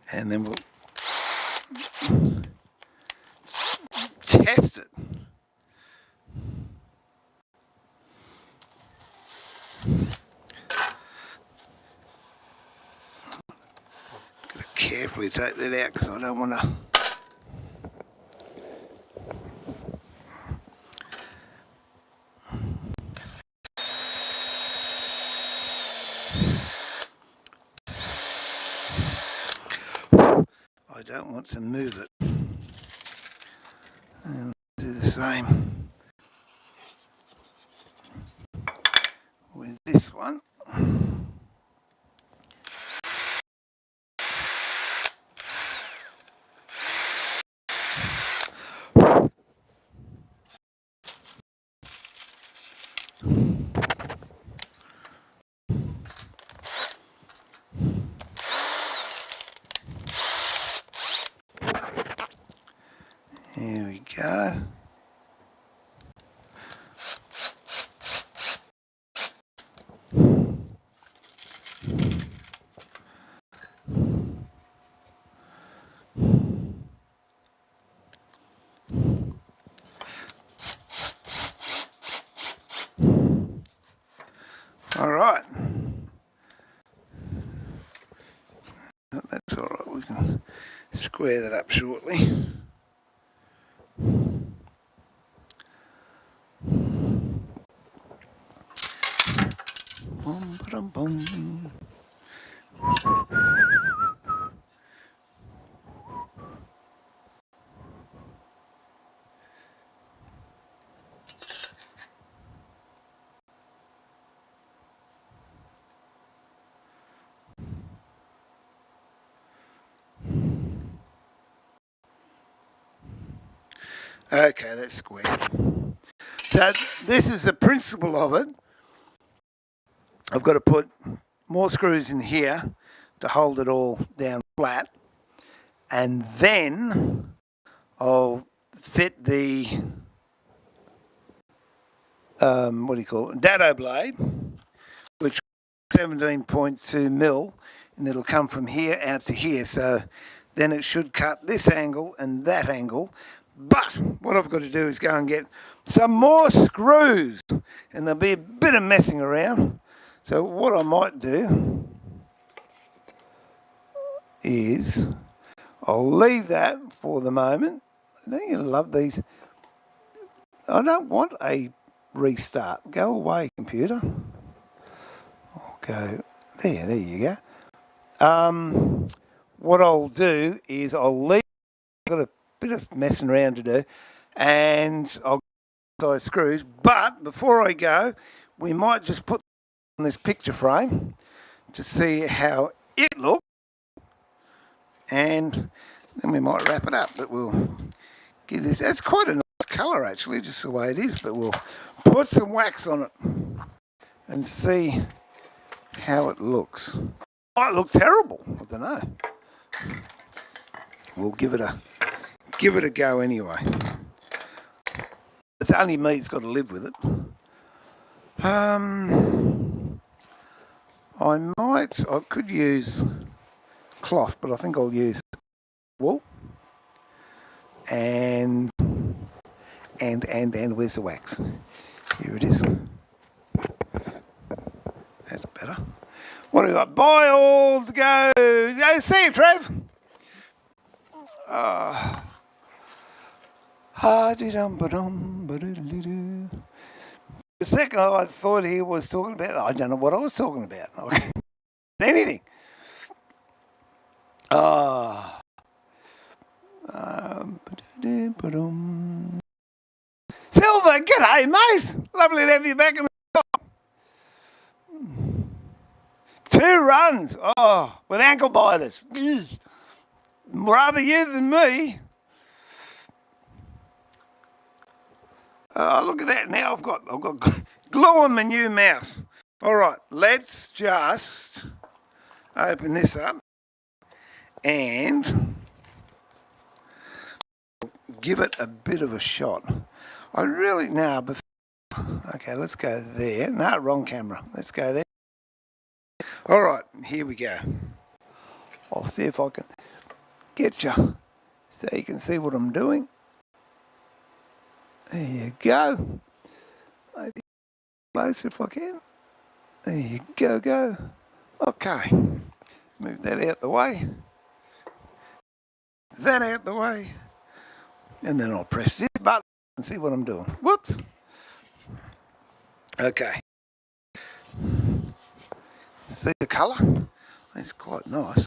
And then we'll test it. Got to carefully take that out because I don't want to. I don't want to move it. And do the same with this one. Here we go. All right. That's all right. We can square that up shortly. Boom, ba-dum, boom. Okay, that's square. So this is the principle of it. I've got to put more screws in here to hold it all down flat, and then I'll fit the what do you call it, dado blade, which is 17.2 mil, and it'll come from here out to here, so then it should cut this angle and that angle. But what I've got to do is go and get some more screws, and there'll be a bit of messing around. So what I might do is I'll leave that for the moment. Don't you love these? I don't want a restart. Go away, computer. I'll go there you go. What I'll do is I'll leave. I've got a bit of messing around to do, and I'll get those screws. But before I go, we might just put on this picture frame to see how it looks, and then we might wrap it up. But we'll give this. It's quite a nice colour actually, just the way it is. But we'll put some wax on it and see how it looks. It might look terrible. I don't know. We'll give it a go anyway. It's only me who's got to live with it. I could use cloth, but I think I'll use wool. And where's the wax? Here it is. That's better. What do we got? Bye all to go. See you, Trev. Ha-de-dum-ba-dum, ba-doodle-doo. The second I thought he was talking about, I don't know what I was talking about. Anything. Ah. Silver, g'day, mate. Lovely to have you back in the shop. 2 runs. Oh, with ankle biters. Rather you than me. Oh, look at that. Now I've got glue on my new mouse. All right, let's just open this up and give it a bit of a shot. I really now. Okay, let's go there. No, wrong camera. Let's go there. All right, here we go. I'll see if I can get you so you can see what I'm doing. There you go. Maybe closer if I can. There you go. Okay, move that out the way. That out the way. And then I'll press this button and see what I'm doing. Whoops. Okay. See the colour? It's quite nice.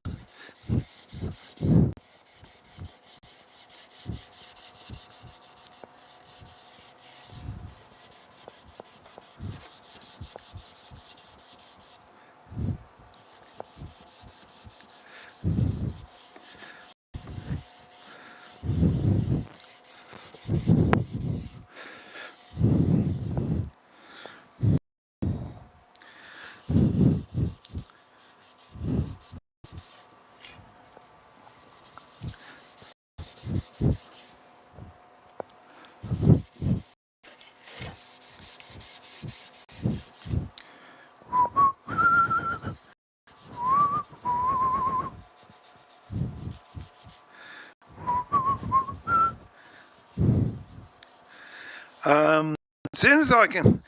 As soon as I can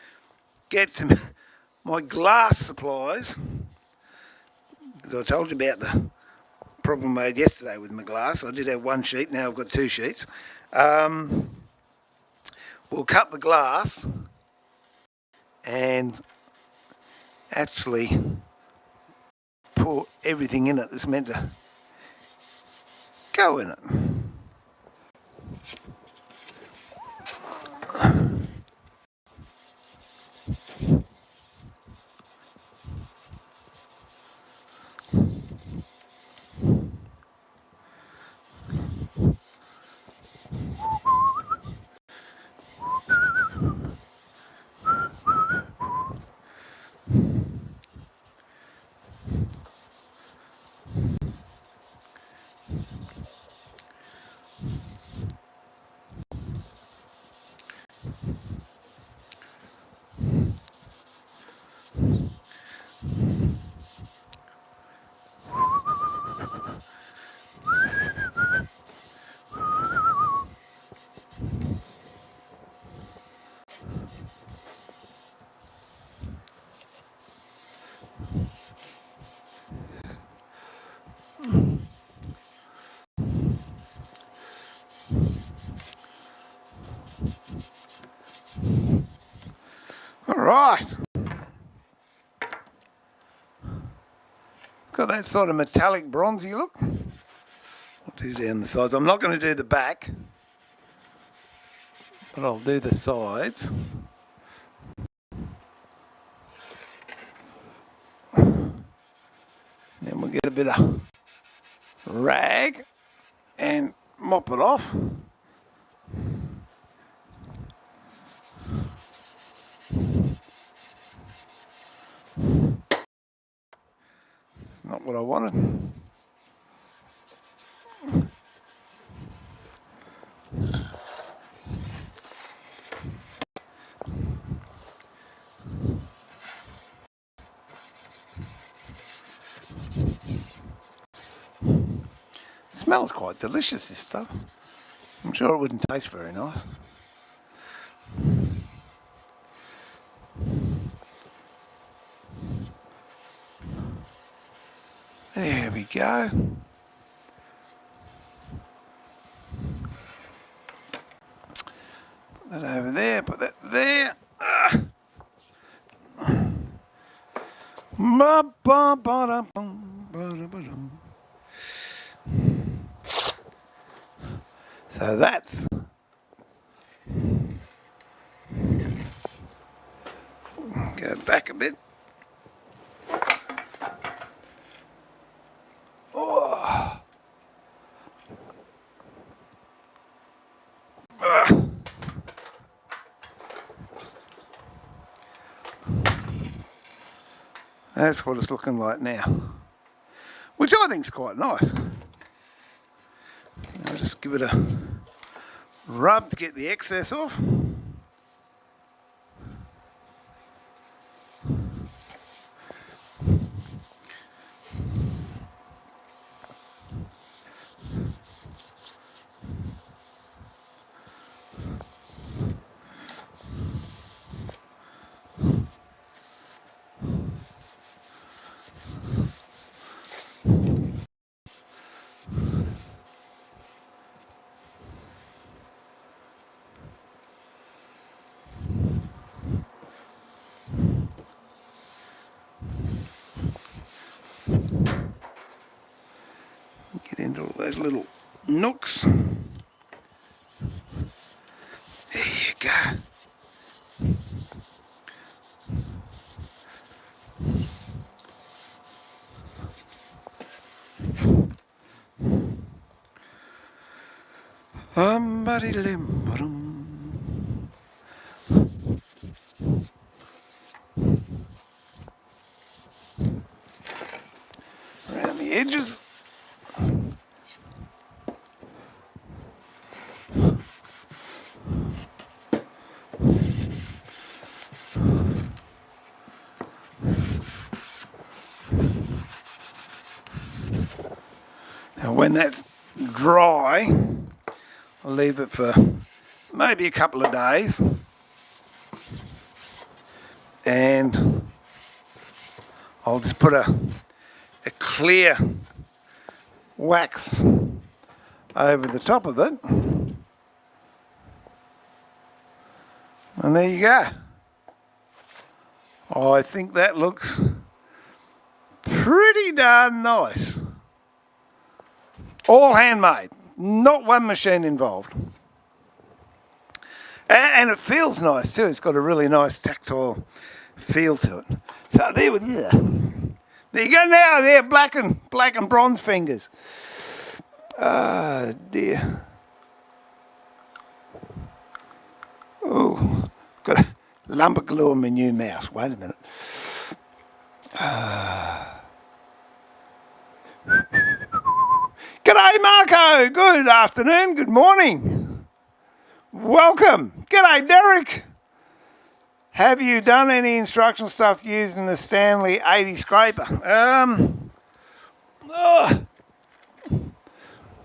get to my glass supplies, because I told you about the problem I had yesterday with my glass. I did have 1 sheet, now I've got 2 sheets. We'll cut the glass and actually pour everything in it that's meant to go in it. Alright. It's got that sort of metallic bronzy look. I'll do down the sides. I'm not going to do the back, but I'll do the sides. Then we'll get a bit of rag and mop it off. It's not what I wanted. Smells quite delicious, this stuff. I'm sure it wouldn't taste very nice. There we go. Put that over there, put that there. So that's go back a bit. Oh. That's what it's looking like now, which I think is quite nice. I'll just give it a rub to get the excess off. Get into all those little nooks. There you go. Around the edges. Now when that's dry, I'll leave it for maybe a couple of days, and I'll just put a clear wax over the top of it, and there you go. I think that looks pretty darn nice. All handmade, not one machine involved. And it feels nice too. It's got a really nice tactile feel to it. So there you go now. There, black and bronze fingers. Oh dear. Oh, got a lump of glue on my new mouse. Wait a minute. G'day Marco, good afternoon, good morning. Welcome. G'day Derek. Have you done any instructional stuff using the Stanley 80 scraper?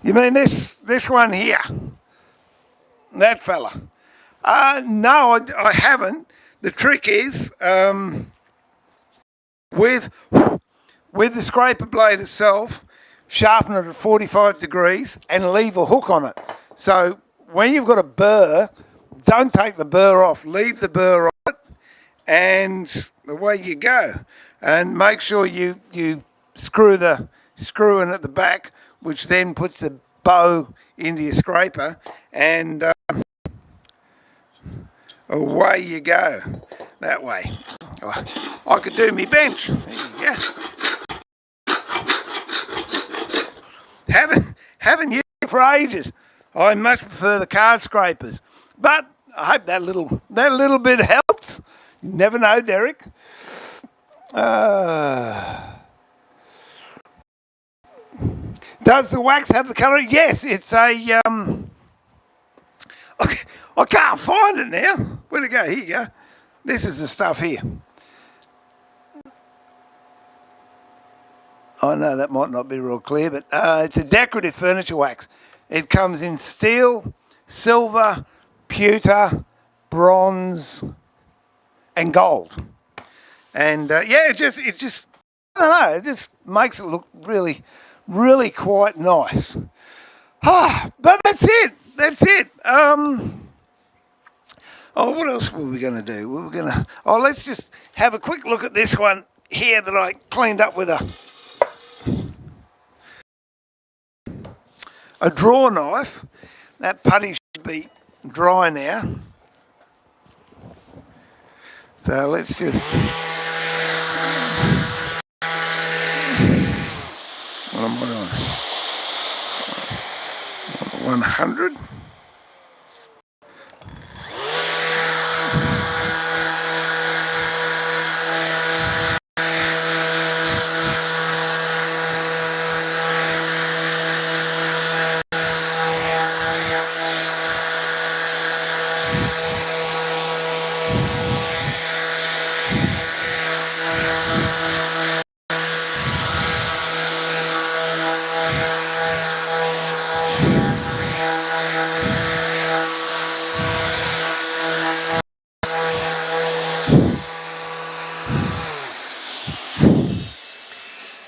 You mean this one here? That fella? No, I haven't. The trick is with the scraper blade itself, sharpen it at 45 degrees and leave a hook on it. So when you've got a burr, don't take the burr off. Leave the burr on it, and away you go. And make sure you screw the screw in at the back, which then puts the bow into your scraper, and away you go. That way. I could do me bench. There you go. Haven't used it for ages. I much prefer the card scrapers, but I hope that little bit helps. You never know, Derek. Does the wax have the colour? Yes, it's a okay, I can't find it now. Where'd it go? Here you go. This is the stuff here. I know that might not be real clear, but it's a decorative furniture wax. It comes in steel, silver, pewter, bronze, and gold. And yeah, it just I don't know, it just makes it look really, really quite nice. But that's it. Oh, what else were we going to do? Let's just have a quick look at this one here that I cleaned up with a draw knife. That putty should be dry now. So let's just... What am I on? 100.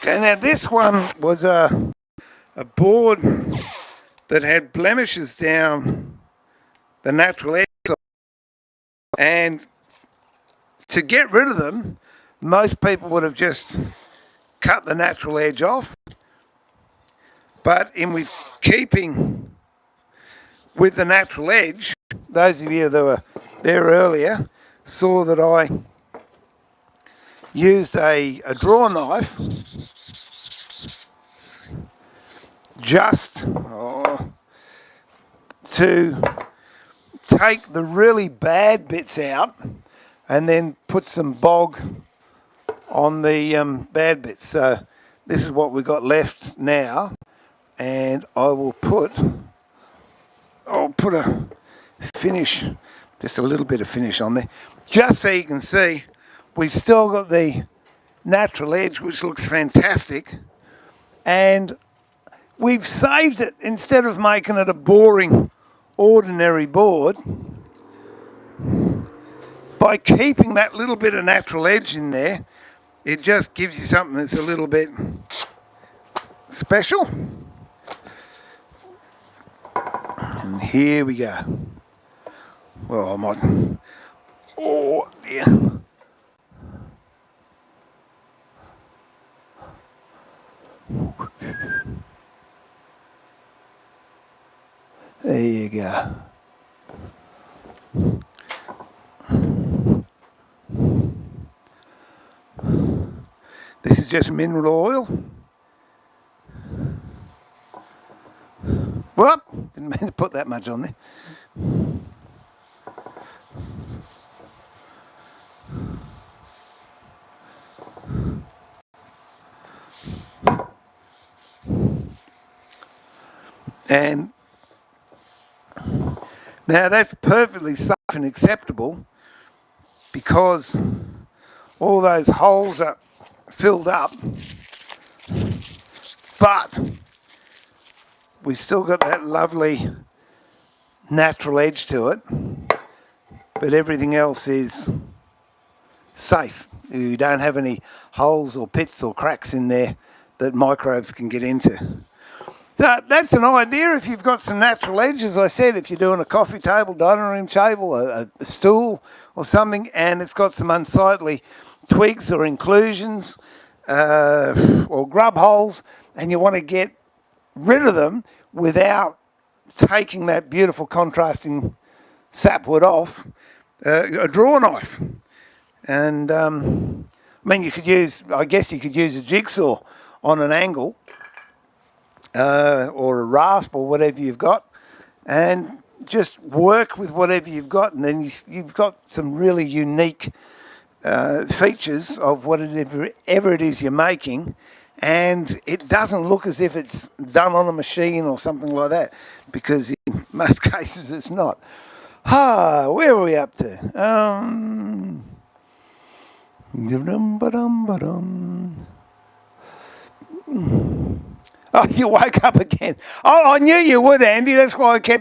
Okay, now this one was a board that had blemishes down the natural edge, and to get rid of them, most people would have just cut the natural edge off. But in with keeping with the natural edge, those of you that were there earlier saw that I used a draw knife just to take the really bad bits out and then put some bog on the bad bits. So this is what we got left now, and I'll put a finish, just a little bit of finish on there, just so you can see we've still got the natural edge, which looks fantastic, and we've saved it. Instead of making it a boring ordinary board, by keeping that little bit of natural edge in there, it just gives you something that's a little bit special. And here we go. Well, I might... Oh, dear. There you go. This is just mineral oil. Well, didn't mean to put that much on there. And now that's perfectly safe and acceptable because all those holes are filled up, but we've still got that lovely natural edge to it, but everything else is safe. You don't have any holes or pits or cracks in there that microbes can get into. So that's an idea if you've got some natural edge, as I said, if you're doing a coffee table, dining room table, a stool or something, and it's got some unsightly twigs or inclusions or grub holes, and you want to get rid of them without taking that beautiful contrasting sapwood off, a draw knife. And I mean, you could use, I guess you could use a jigsaw on an angle, or a rasp or whatever you've got, and just work with whatever you've got, and then you've got some really unique features of whatever it is you're making, and it doesn't look as if it's done on a machine or something like that, because in most cases it's not. Where are we up to? Oh, you woke up again. Oh, I knew you would, Andy. That's why I kept